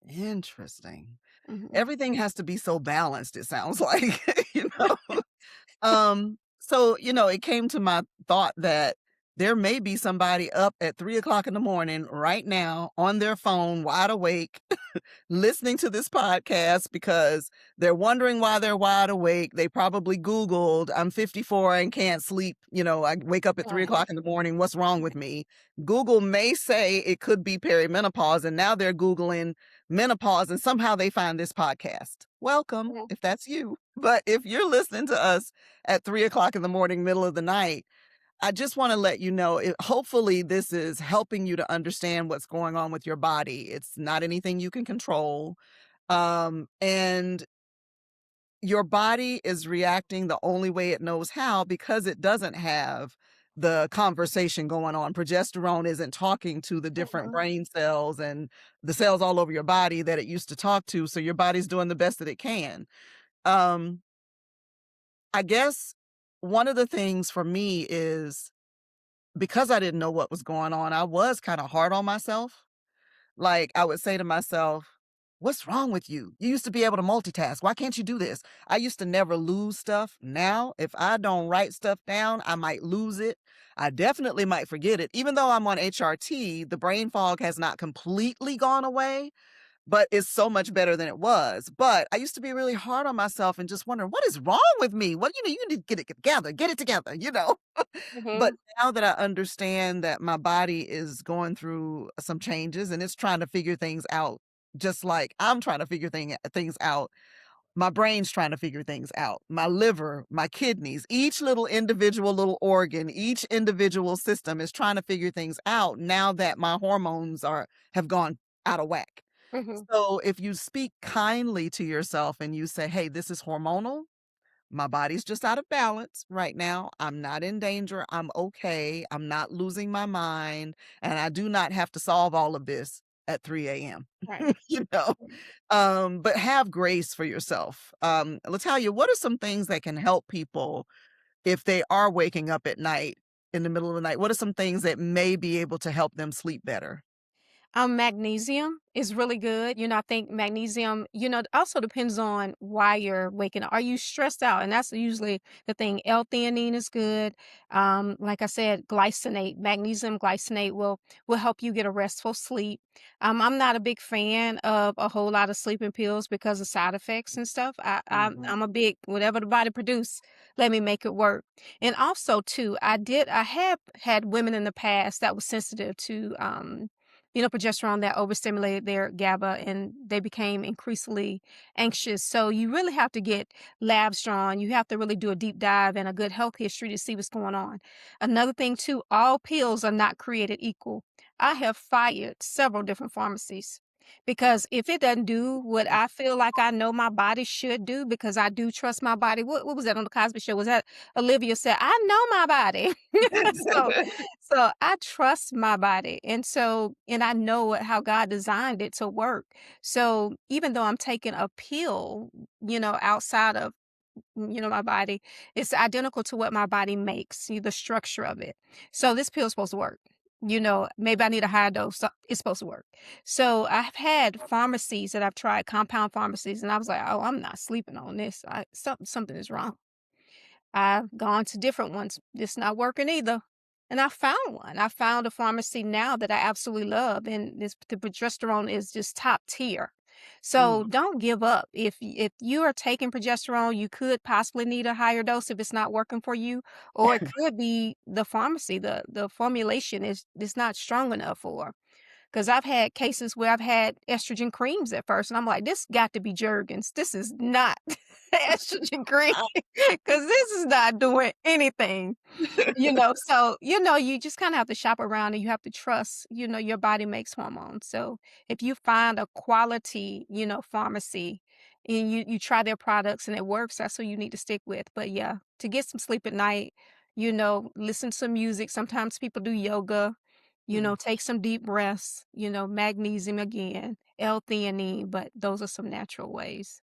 Interesting. Mhm. Everything has to be so balanced, it sounds like, you know? So, it came to my thought that there may be somebody up at 3 o'clock in the morning right now on their phone, wide awake, listening to this podcast because they're wondering why they're wide awake. They probably Googled, I'm 54 and can't sleep. I wake up at 3 o'clock Mhm. in the morning. What's wrong with me? Google may say it could be perimenopause, and now they're Googling menopause, and somehow they find this podcast. Welcome, Mhm. if that's you. But if you're listening to us at 3 o'clock in the morning, middle of the night, I just want to let you know, hopefully, this is helping you to understand what's going on with your body. It's not anything you can control. And your body is reacting the only way it knows how because it doesn't have the conversation going on. Progesterone isn't talking to the different Mhm. brain cells and the cells all over your body that it used to talk to. So your body's doing the best that it can. Um, I guess one of the things for me is because I didn't know what was going on, I was kind of hard on myself. Like, I would say to myself, "What's wrong with you? You used to be able to multitask. Why can't you do this?" I used to never lose stuff. Now, if I don't write stuff down, I might lose it. I definitely might forget it. Even though I'm on HRT, the brain fog has not completely gone away, but it's so much better than it was. But I used to be really hard on myself and just wondering, "What is wrong with me? You need to get it together." But Mhm. now that I understand that my body is going through some changes and it's trying to figure things out, just like I'm trying to figure things out, my brain's trying to figure things out. My liver, my kidneys, each little individual little organ, each individual system is trying to figure things out now that my hormones have gone out of whack. Mhm. So if you speak kindly to yourself and you say, "Hey, this is hormonal. My body's just out of balance right now. I'm not in danger. I'm okay. I'm not losing my mind. And I do not have to solve all of this at 3 a.m." Right. you know, but have grace for yourself. Latalia, what are some things that can help people if they are waking up at night in the middle of the night? What are some things that may be able to help them sleep better? Magnesium is really good. I think magnesium, also depends on why you're waking up. Are you stressed out? And that's usually the thing. L-theanine is good. Like I said, glycinate, magnesium glycinate will help you get a restful sleep. I'm not a big fan of a whole lot of sleeping pills because of side effects and stuff. Mhm. I'm a big whatever the body produce, let me make it work. And also too, I have had women in the past that was sensitive to progesterone that overstimulated their GABA and they became increasingly anxious. So you really have to get labs drawn. You have to really do a deep dive and a good health history to see what's going on. Another thing too, all pills are not created equal. I have fired several different pharmacies because if it doesn't do what I feel like I know my body should do, because I do trust my body. What was that on the Cosby Show? Was that Olivia said, I know my body. so so I trust my body. And I know how God designed it to work. So even though I'm taking a pill, outside of, my body, it's identical to what my body makes, see the structure of it. So this pill is supposed to work. Maybe I need a higher dose. So it's supposed to work. So I've had pharmacies that I've tried, compound pharmacies, and I was like, oh, I'm not sleeping on this. Something is wrong. I've gone to different ones. It's not working either. And I found one. I found a pharmacy now that I absolutely love, and the progesterone is just top tier. So Mhm. don't give up. If you are taking progesterone, you could possibly need a higher dose if it's not working for you, or it could be the pharmacy. The formulation is not strong enough for. Because I've had cases where I've had estrogen creams at first, and I'm like, this got to be Jergens. This is not. estrogen cream because this is not doing anything. So, you just kinda have to shop around and you have to trust, your body makes hormones. So, if you find a quality, pharmacy and you try their products and it works, that's what you need to stick with. But yeah, to get some sleep at night, listen to some music. Sometimes people do yoga, Mhm. take some deep breaths, magnesium again, L-theanine, but those are some natural ways.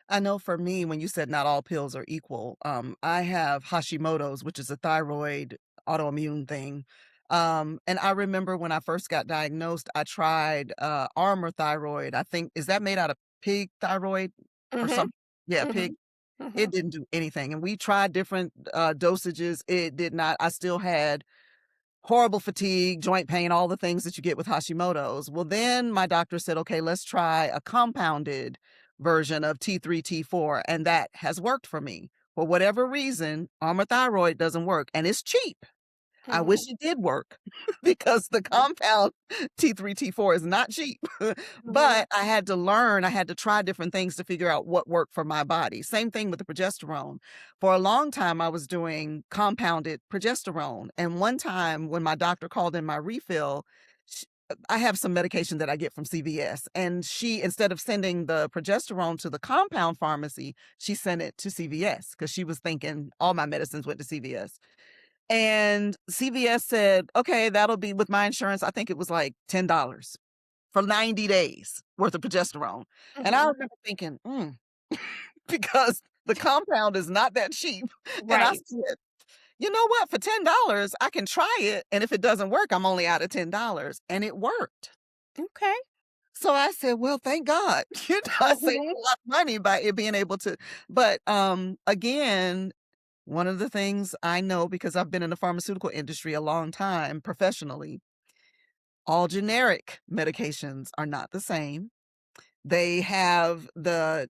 I know for me, when you said not all pills are equal, I have Hashimoto's, which is a thyroid autoimmune thing. And I remember when I first got diagnosed, I tried Armor Thyroid. I think is that made out of pig thyroid or Mhm, something? Yeah, pig. mhm, It mhm, didn't do anything. And we tried different dosages. It did not. I still had horrible fatigue, joint pain, all the things that you get with Hashimoto's. Well, then my doctor said, okay, let's try a compounded version of T3, T4. And that has worked for me. For whatever reason, Armour Thyroid doesn't work and it's cheap. I wish mhm, it did work because the mhm, compound T3, T4 is not cheap. mhm, But I had to learn, I had to try different things to figure out what worked for my body. Same thing with the progesterone. For a long time, I was doing compounded progesterone. And one time when my doctor called in my refill, I have some medication that I get from CVS. And she, instead of sending the progesterone to the compound pharmacy, she sent it to CVS because she was thinking all my medicines went to CVS. And CVS said, "Okay, that'll be with my insurance." I think it was like $10 for 90 days worth of progesterone. And I mhm. remember thinking, because the compound is not that cheap. And I Right. said, "You know what? For $10, I can try it, and if it doesn't work, I'm only out of $10." And it worked. Okay. So I said, "Well, thank God." I saved Mhm. a lot of money by it being able to but, again, one of the things I know because I've been in the pharmaceutical industry a long time professionally, all generic medications are not the same. They have the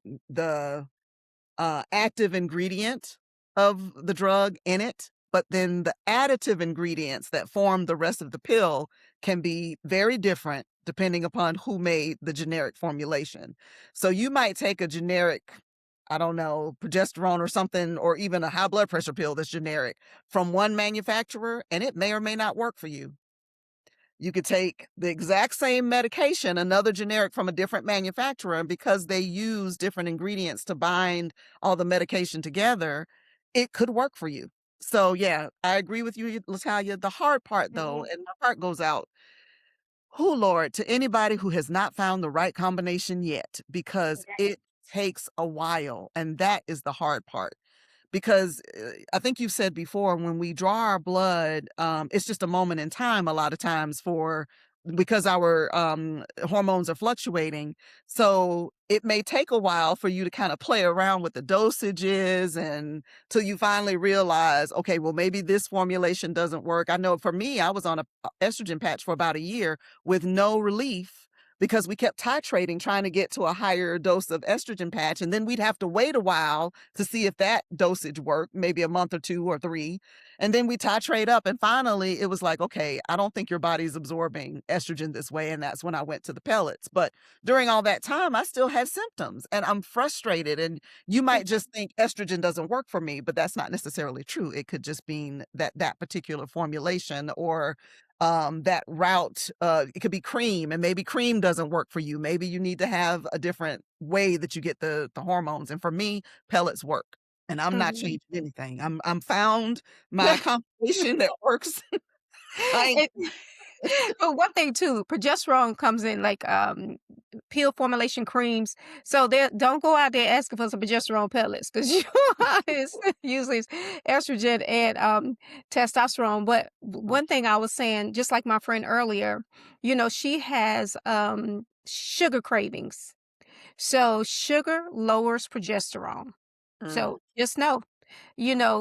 active ingredient of the drug in it, but then the additive ingredients that form the rest of the pill can be very different depending upon who made the generic formulation. So you might take a generic, I don't know, progesterone or something, or even a high blood pressure pill that's generic from one manufacturer, and it may or may not work for you. You could take the exact same medication, another generic from a different manufacturer, and because they use different ingredients to bind all the medication together, it could work for you. So, yeah, I agree with you, Latonya. The hard part, though, Mhm. and my heart goes out, oh Lord, to anybody who has not found the right combination yet, because Right. it takes a while, and that is the hard part because I think you've said before when we draw our blood, it's just a moment in time a lot of times for because our hormones are fluctuating. So it may take a while for you to kind of play around with the dosages and till you finally realize, okay, well, maybe this formulation doesn't work. I know for me, I was on a estrogen patch for about a year with no relief because we kept titrating trying to get to a higher dose of estrogen patch and then we'd have to wait a while to see if that dosage worked, maybe a month or 2 or 3, and then we titrate up, and finally, it was like, "Okay, I don't think your body's absorbing estrogen this way," and that's when I went to the pellets, but during all that time, I still had symptoms, and I'm frustrated, and you might Mhm. just think estrogen doesn't work for me, but that's not necessarily true. It could just mean that that particular formulation or, that route, it could be cream, and maybe cream doesn't work for you. Maybe you need to have a different way that you get the hormones, and for me, pellets work, and I'm not Mhm. changing anything. I'm found my combination that works. I ain't And but one thing too, progesterone comes in like, pill formulation creams, so there don't go out there asking for some progesterone pellets 'cause you it's usually it's estrogen and, testosterone, but one thing I was saying, just like my friend earlier, she has, sugar cravings. So sugar lowers progesterone. mm, So just know,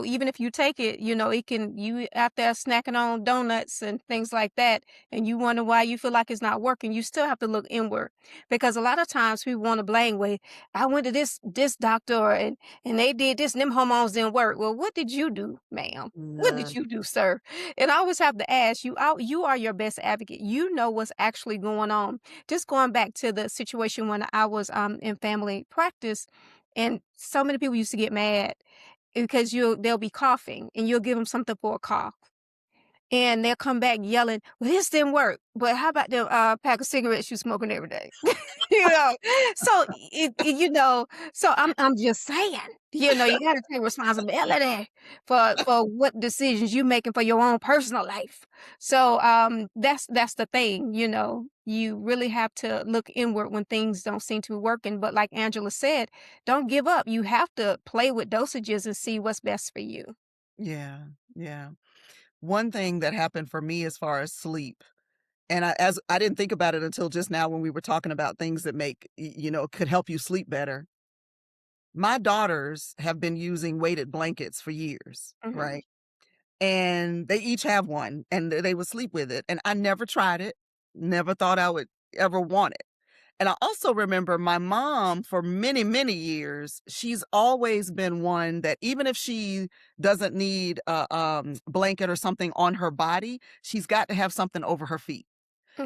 even if you take it, it can you out there snacking on donuts and things like that, and you wonder why you feel like it's not working, you still have to look inward. Because a lot of times we want to blame, well, I went to this doctor and they did this and them hormones didn't work. Well, what did you do, ma'am? What yeah, did you do, sir? And I always have to ask you out, you are your best advocate. You know what's actually going on. Just going back to the situation when I was in family practice, And so many people used to get mad because they'll be coughing and you'll give them something for a cough. And they'll come back yelling, "Well, this didn't work, but how about the, pack of cigarettes you smoking every day?" You know? So, so I'm just saying, you gotta take responsibility for what decisions you making for your own personal life. So, that's the thing, you really have to look inward when things don't seem to be working, but like Angela said, don't give up. You have to play with dosages and see what's best for you. Yeah, yeah. One thing that happened for me as far as sleep, and I didn't think about it until just now when we were talking about things that could help you sleep better. My daughters have been using weighted blankets for years, Mhm, right? And they each have one, and they would sleep with it, and I never tried it, never thought I would ever want it. And I also remember my mom for many, many years, she's always been one that even if she doesn't need a blanket or something on her body, she's got to have something over her feet.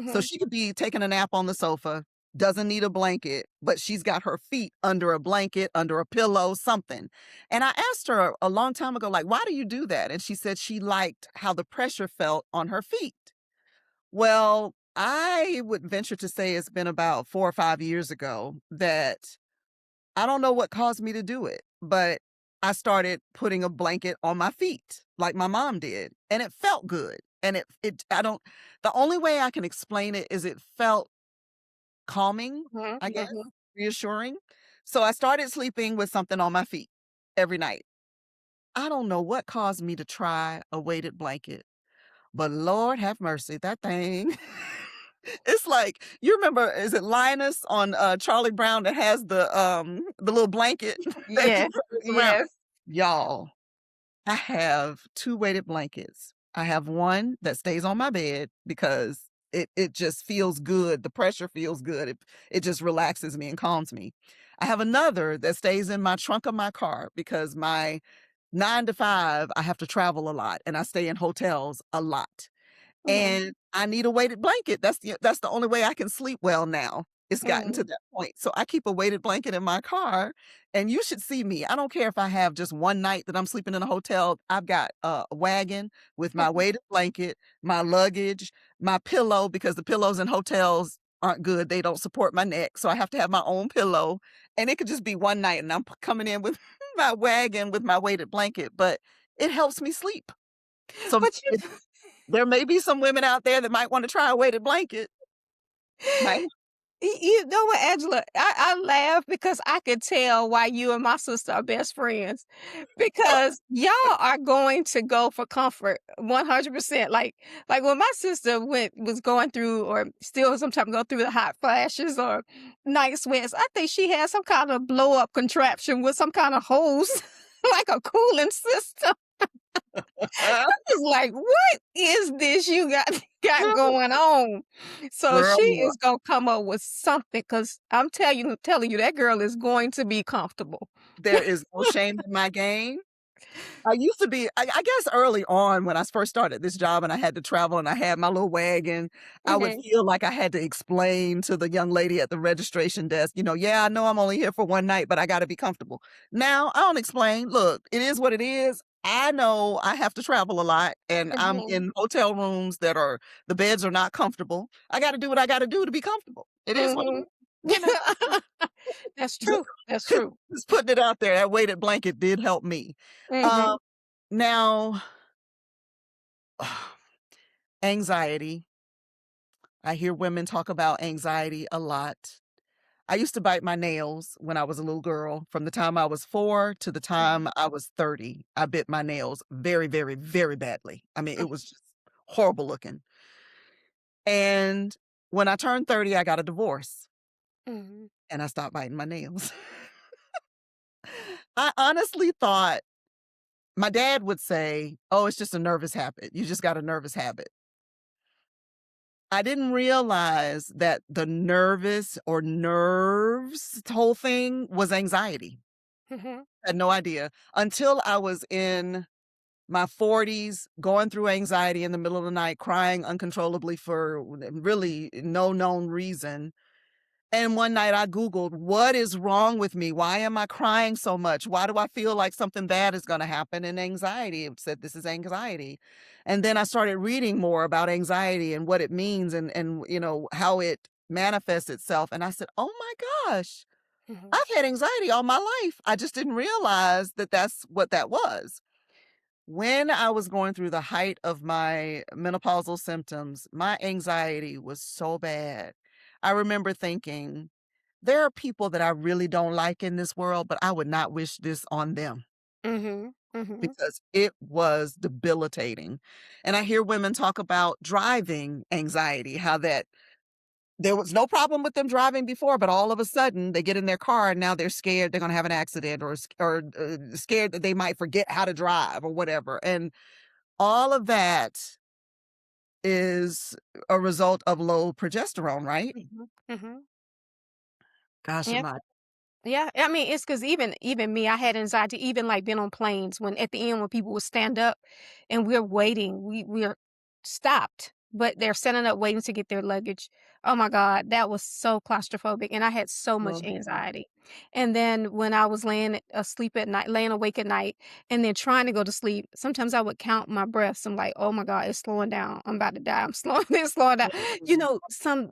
So mhm, she could be taking a nap on the sofa, doesn't need a blanket, but she's got her feet under a blanket, under a pillow, something. And I asked her a long time ago, like, why do you do that? And she said she liked how the pressure felt on her feet. Well, I would venture to say it's been about 4 or 5 years ago that I don't know what caused me to do it, but I started putting a blanket on my feet like my mom did, and it felt good. And it I don't the only way I can explain it is it felt calming, mhm, I guess, mhm. reassuring. So I started sleeping with something on my feet every night. I don't know what caused me to try a weighted blanket. But Lord have mercy, that thing it's like you remember, is it Linus on, Charlie Brown that has the little blanket that he Yes, carries around? yes. Y'all, I have 2 weighted blankets. I have one that stays on my bed because it just feels good, the pressure feels good, it just relaxes me and calms me. I have another that stays in my trunk of my car because my 9 to 5, I have to travel a lot, and I stay in hotels a lot. Mhm, And I need a weighted blanket. That's the only way I can sleep well now. It's gotten to mhm, that point. So I keep a weighted blanket in my car, and you should see me. I don't care if I have just one night that I'm sleeping in a hotel. I've got a wagon with my mhm, weighted blanket, my luggage, my pillow because the pillows in hotels aren't good. They don't support my neck, so I have to have my own pillow. And it could just be one night, and I'm coming in with my wagon with my weighted blanket, but it helps me sleep. So but you there may be some women out there that might wanna try a weighted blanket. Might you know what, Angela? I laugh because I could tell why you and my sister are best friends, because y'all are going to go for comfort 100%. Like when my sister was going through or still sometimes go through the hot flashes or night sweats, I think she had some kind of blow up contraption with some kind of hose, like a cooling system. It's like, "What is this you got got going on?" So she Girl, is gonna come up with something because 'cause I'm telling you that girl is going to be comfortable. there is no shame in my game. I used to be I guess early on when I first started this job and I had to travel and I had my little wagon, I would Mhm, feel like I had to explain to the young lady at the registration desk, "Yeah, I know I'm only here for one night, but I gotta be comfortable." Now, I don't explain. Look, it is what it is. I know I have to travel a lot, and I'm mhm, in hotel rooms the beds are not comfortable. I gotta do what I gotta do to be comfortable. It is what it mhm. is, you know? That's true, that's true. Just putting it out there, that weighted blanket did help me. Um, Mhm, now anxiety. I hear women talk about anxiety a lot. I used to bite my nails when I was a little girl. From the time I was 4 to the mhm, time I was 30, I bit my nails very, very, very badly. I mean, it was just horrible looking. And when I turned 30, I got a divorce mhm, and I stopped biting my nails. I honestly thought my dad would say, "Oh, it's just a nervous habit. You just got a nervous habit." I didn't realize that the nervous or nerves whole thing was anxiety. mhm, I had no idea until I was in my 40s, going through anxiety in the middle of the night, crying uncontrollably for really no known reason. And one night I Googled, "What is wrong with me? Why am I crying so much? Why do I feel like something bad is gonna happen?" And anxiety, it said, "This is anxiety." And then I started reading more about anxiety and what it means and how it manifests itself, and I said, "Oh my gosh, Mhm. I've had anxiety all my life. I just didn't realize that that's what that was." When I was going through the height of my menopausal symptoms, my anxiety was so bad. I remember thinking, there are people that I really don't like in this world, but I would not wish this on them Mhm. Mhm. because it was debilitating. And I hear women talk about driving anxiety, how that there was no problem with them driving before, but all of a sudden they get in their car and now they're scared they're going to have an accident or scared that they might forget how to drive or whatever. And all of that is a result of low progesterone, right? Mhm. Mhm. Gosh, Yeah. my Yeah, I mean, it's because even me, I had anxiety, even, like, being on planes when at the end when people would stand up and we're waiting, we're stopped, but they're standing up waiting to get their luggage. Oh my god, that was so claustrophobic, and I had so much Mhm. anxiety. And then when I was laying awake at night, and then trying to go to sleep, sometimes I would count my breaths. I'm like, "Oh my god, it's slowing down. I'm about to die. I'm slowing it's slowing down." Mhm.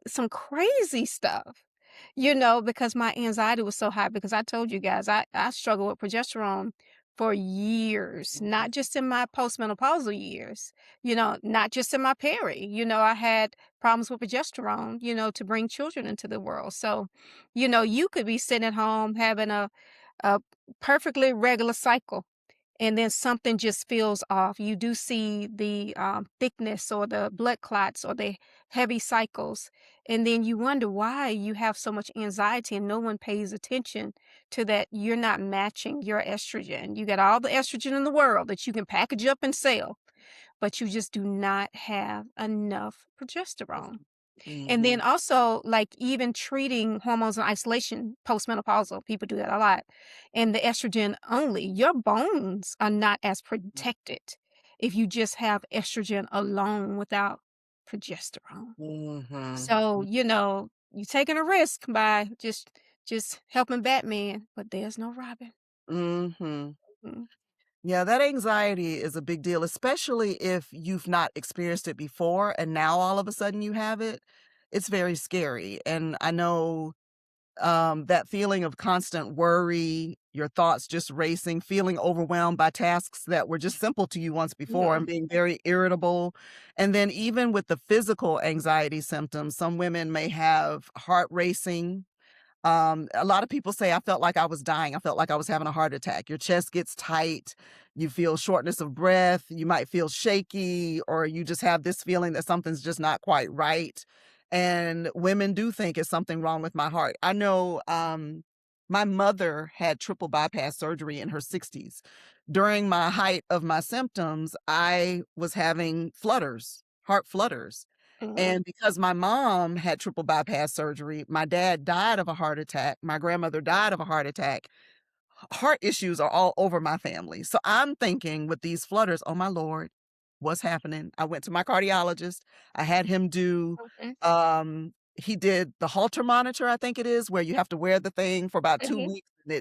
Some crazy stuff. Because my anxiety was so high because I told you guys I struggled with progesterone for years, not just in my postmenopausal years, not just in my peri. I had problems with progesterone, to bring children into the world. So, you could be sitting at home having a perfectly regular cycle and then something just feels off. You do see the thickness or the blood clots or the heavy cycles. And then you wonder why you have so much anxiety and no one pays attention to that. You're not matching your estrogen. You got all the estrogen in the world that you can package up and sell, but you just do not have enough progesterone. And then Mhm. also, like, even treating hormones in isolation postmenopausal, people do that a lot, and the estrogen only, your bones are not as protected if you just have estrogen alone without progesterone. Mhm. So, you're taking a risk by just helping Batman, but there's no Robin. Mhm. Mm, Yeah, that anxiety is a big deal, especially if you've not experienced it before and now all of a sudden you have it. It's very scary. And I know that feeling of constant worry, your thoughts just racing, feeling overwhelmed by tasks that were just simple to you once before yeah. and being very irritable. And then even with the physical anxiety symptoms, some women may have heart racing. A lot of people say, I felt like I was dying. I felt like I was having a heart attack. Your chest gets tight. You feel shortness of breath. You might feel shaky, or you just have this feeling that something's just not quite right. And women do think it's something wrong with my heart. I know my mother had triple bypass surgery in her 60s. During my height of my symptoms, I was having flutters, heart flutters. Mhm. And because my mom had triple bypass surgery, my dad died of a heart attack, my grandmother died of a heart attack. Heart issues are all over my family. So I'm thinking with these flutters, "Oh my lord, what's happening?" I went to my cardiologist. I had him do Okay. he did the Holter monitor, I think it is, where you have to wear the thing for about 2 Mhm. weeks and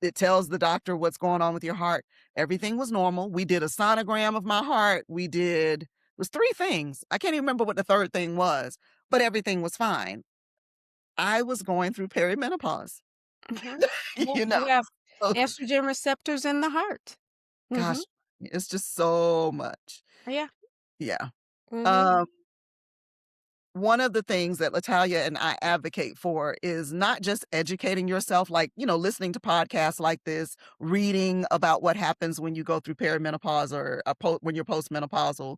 it tells the doctor what's going on with your heart. Everything was normal. We did a sonogram of my heart. We did it was 3 things. I can't even remember what the 3rd thing was, but everything was fine. I was going through perimenopause, Mhm. Yeah, you know? you have So, estrogen receptors in the heart. Mhm. gosh, it's just so much. Yeah. Yeah. Mhm. Um, one of the things that Latalia and I advocate for is not just educating yourself, like, listening to podcasts like this, reading about what happens when you go through perimenopause or when you're postmenopausal.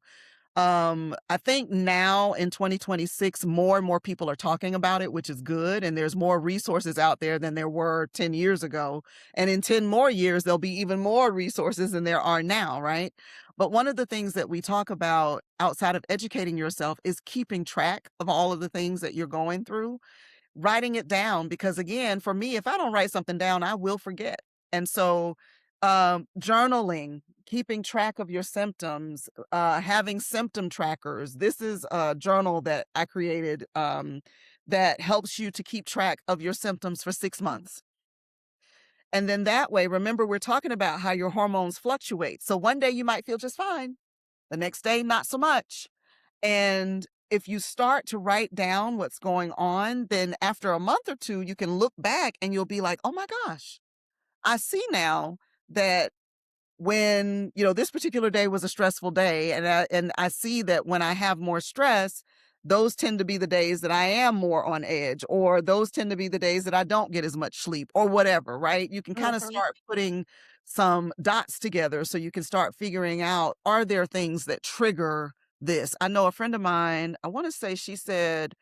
I think now in 2026, more and more people are talking about it, which is good. And there's more resources out there than there were 10 years ago. And in 10 more years, there'll be even more resources than there are now, right? But one of the things that we talk about outside of educating yourself is keeping track of all of the things that you're going through, writing it down. Because again, for me, if I don't write something down, I will forget. And so, journaling, keeping track of your symptoms, having symptom trackers. This is a journal that I created that helps you to keep track of your symptoms for 6 months. And then that way, remember, we're talking about how your hormones fluctuate. So one day you might feel just fine, the next day, not so much. And if you start to write down what's going on, then after a month or two, you can look back and you'll be like, oh my gosh, I see now that when, this particular day was a stressful day, and I see that when I have more stress, those tend to be the days that I am more on edge, or those tend to be the days that I don't get as much sleep, or whatever, right? You can kind of Mhm. start putting some dots together so you can start figuring out, are there things that trigger this? I know a friend of mine, I want to say she said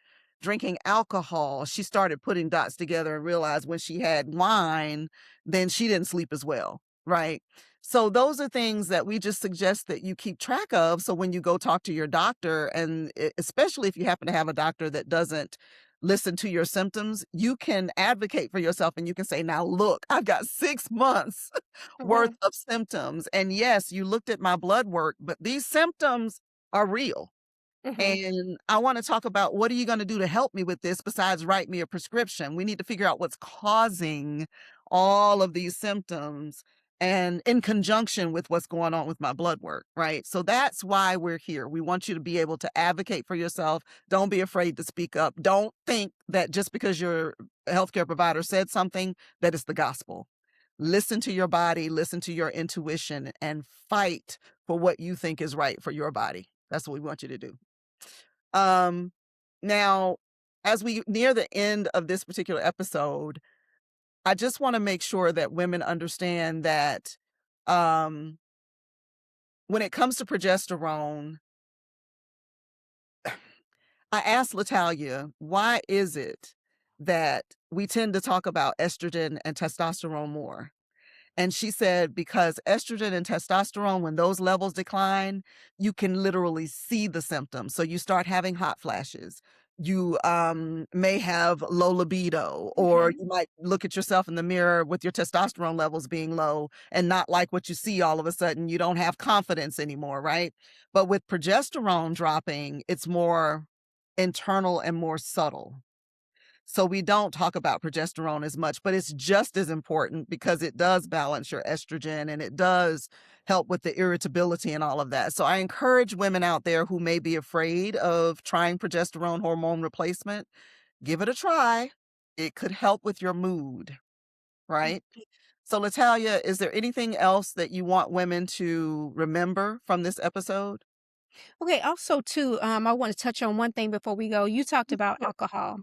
drinking alcohol, she started putting dots together and realized when she had wine, then she didn't sleep as well, right? So those are things that we just suggest that you keep track of. So when you go talk to your doctor, and especially if you happen to have a doctor that doesn't listen to your symptoms, you can advocate for yourself and you can say, now look, I've got 6 months worth Mhm. of symptoms. And yes, you looked at my blood work, but these symptoms are real. Mhm. And I want to talk about, what are you going to do to help me with this besides write me a prescription? We need to figure out what's causing all of these symptoms, and in conjunction with what's going on with my blood work, right? So that's why we're here. We want you to be able to advocate for yourself. Don't be afraid to speak up. Don't think that just because your healthcare provider said something, that it's the gospel. Listen to your body, listen to your intuition, and fight for what you think is right for your body. That's what we want you to do. Um, Now, as we near the end of this particular episode, I just want to make sure that women understand that um, when it comes to progesterone, I asked Latalia, why is it that we tend to talk about estrogen and testosterone more? And she said, because estrogen and testosterone, when those levels decline, you can literally see the symptoms. So you start having hot flashes. You may have low libido, or Mhm. you might look at yourself in the mirror with your testosterone levels being low and not like what you see all of a sudden. You don't have confidence anymore, right? But with progesterone dropping, it's more internal and more subtle. So we don't talk about progesterone as much, but it's just as important because it does balance your estrogen and it does help with the irritability and all of that. So I encourage women out there who may be afraid of trying progesterone hormone replacement, give it a try. It could help with your mood, right? So Latalia, is there anything else that you want women to remember from this episode? Okay, also too, I want to touch on one thing before we go. You talked about Sure. alcohol.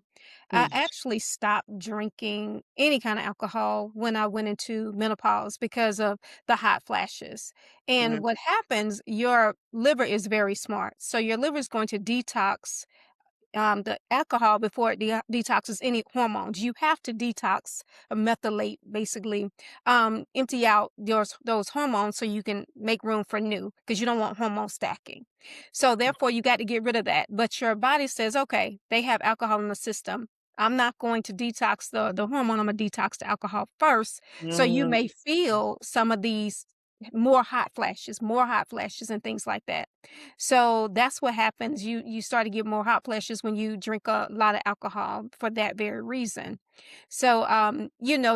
I Please. actually stopped drinking any kind of alcohol when I went into menopause because of the hot flashes. And Mm, what happens, your liver is very smart. So your liver is going to detox the alcohol before it detoxes any hormones. You have to detox or methylate, basically, empty out those hormones so you can make room for new because you don't want hormone stacking. So therefore, you got to get rid of that. But your body says, okay, they have alcohol in the system. I'm not going to detox the hormone. I'm gonna detox the alcohol first. So you mm, may feel some of these more hot flashes, and things like that. So that's what happens. You start to get more hot flashes when you drink a lot of alcohol for that very reason. So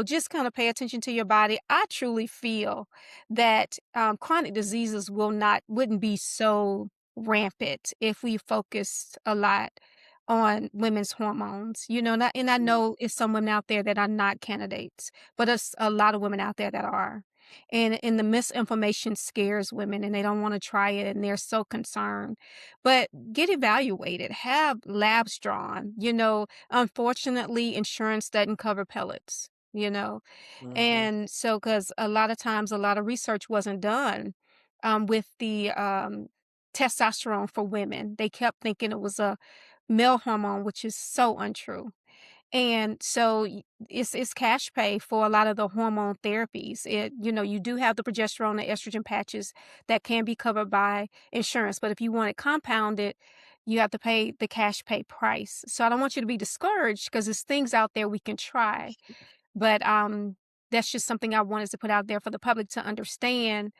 just kind of pay attention to your body. I truly feel that chronic diseases wouldn't be so rampant if we focused a lot on women's hormones. And I mm, know it's some women out there that are not candidates, but it's a lot of women out there that are. And the misinformation scares women and they don't want to try it and they're so concerned. But get evaluated, have labs drawn. Unfortunately, insurance doesn't cover pellets. mhm, And so, because a lot of times, a lot of research wasn't done with the testosterone for women. They kept thinking it was a male hormone, which is so untrue. And so it's cash pay for a lot of the hormone therapies. You do have the progesterone and estrogen patches that can be covered by insurance, but if you want it compounded, you have to pay the cash pay price. So I don't want you to be discouraged because there's things out there we can try. But that's just something I wanted to put out there for the public to understand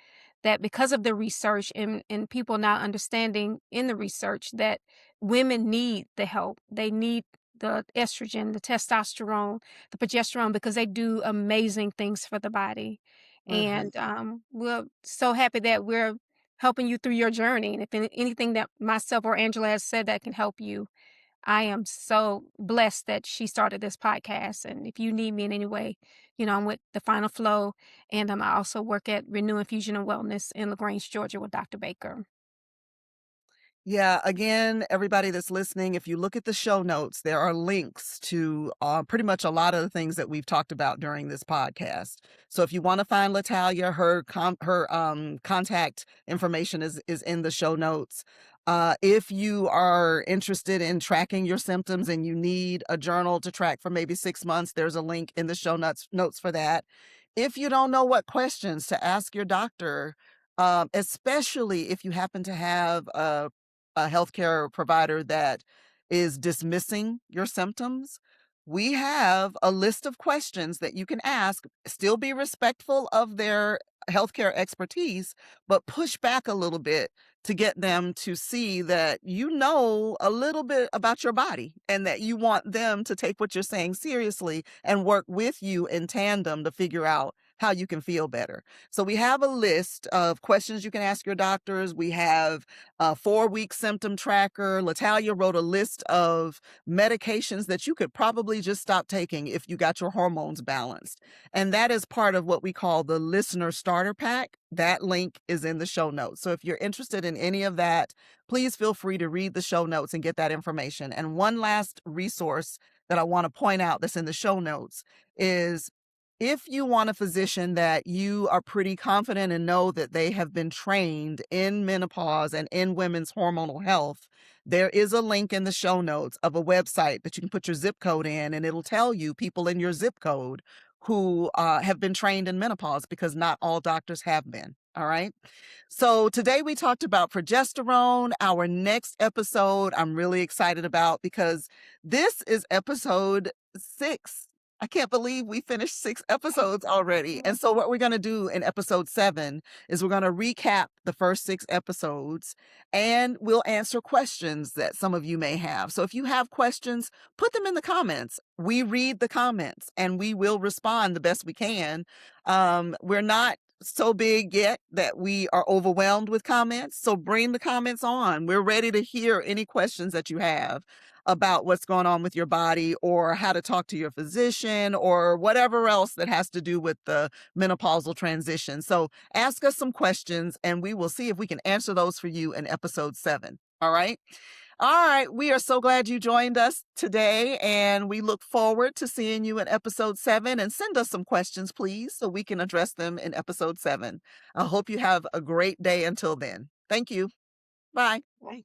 that because of the research and people not understanding in the research that women need the help. They need the estrogen, the testosterone, the progesterone, because they do amazing things for the body. Mhm. And we're so happy that we're helping you through your journey. And if anything that myself or Angela has said that can help you, I am so blessed that she started this podcast. And if you need me in any way, I'm with the Final Flow, and I also work at Renew Infusion and Wellness in LaGrange, Georgia, with Dr. Baker. Yeah, again, everybody that's listening, if you look at the show notes, there are links to pretty much a lot of the things that we've talked about during this podcast. So if you want to find Latalia, her contact information is in the show notes. If you are interested in tracking your symptoms and you need a journal to track for maybe 6 months, there's a link in the show notes for that. If you don't know what questions to ask your doctor, especially if you happen to have a healthcare provider that is dismissing your symptoms, we have a list of questions that you can ask, still be respectful of their healthcare expertise, but push back a little bit to get them to see that you know a little bit about your body and that you want them to take what you're saying seriously and work with you in tandem to figure out how you can feel better. So we have a list of questions you can ask your doctors. We have a 4-week symptom tracker. Latalia wrote a list of medications that you could probably just stop taking if you got your hormones balanced. And that is part of what we call the listener starter pack. That link is in the show notes. So if you're interested in any of that, please feel free to read the show notes and get that information. And one last resource that I want to point out that's in the show notes is if you want a physician that you are pretty confident and know that they have been trained in menopause and in women's hormonal health, there is a link in the show notes of a website that you can put your zip code in, and it'll tell you people in your zip code who have been trained in menopause, because not all doctors have been. All right. So today we talked about progesterone. Our next episode, I'm really excited about because this is episode 6. I can't believe we finished 6 episodes already. And so what we're going to do in episode 7 is we're going to recap the first 6 episodes and we'll answer questions that some of you may have. So if you have questions, put them in the comments. We read the comments and we will respond the best we can. We're not so big yet that we are overwhelmed with comments. So bring the comments on. We're ready to hear any questions that you have about what's going on with your body or how to talk to your physician or whatever else that has to do with the menopausal transition. So ask us some questions and we will see if we can answer those for you in episode 7. All right. All right. We are so glad you joined us today, and we look forward to seeing you in episode 7. And send us some questions, please, so we can address them in episode 7. I hope you have a great day until then. Thank you. Bye. Right.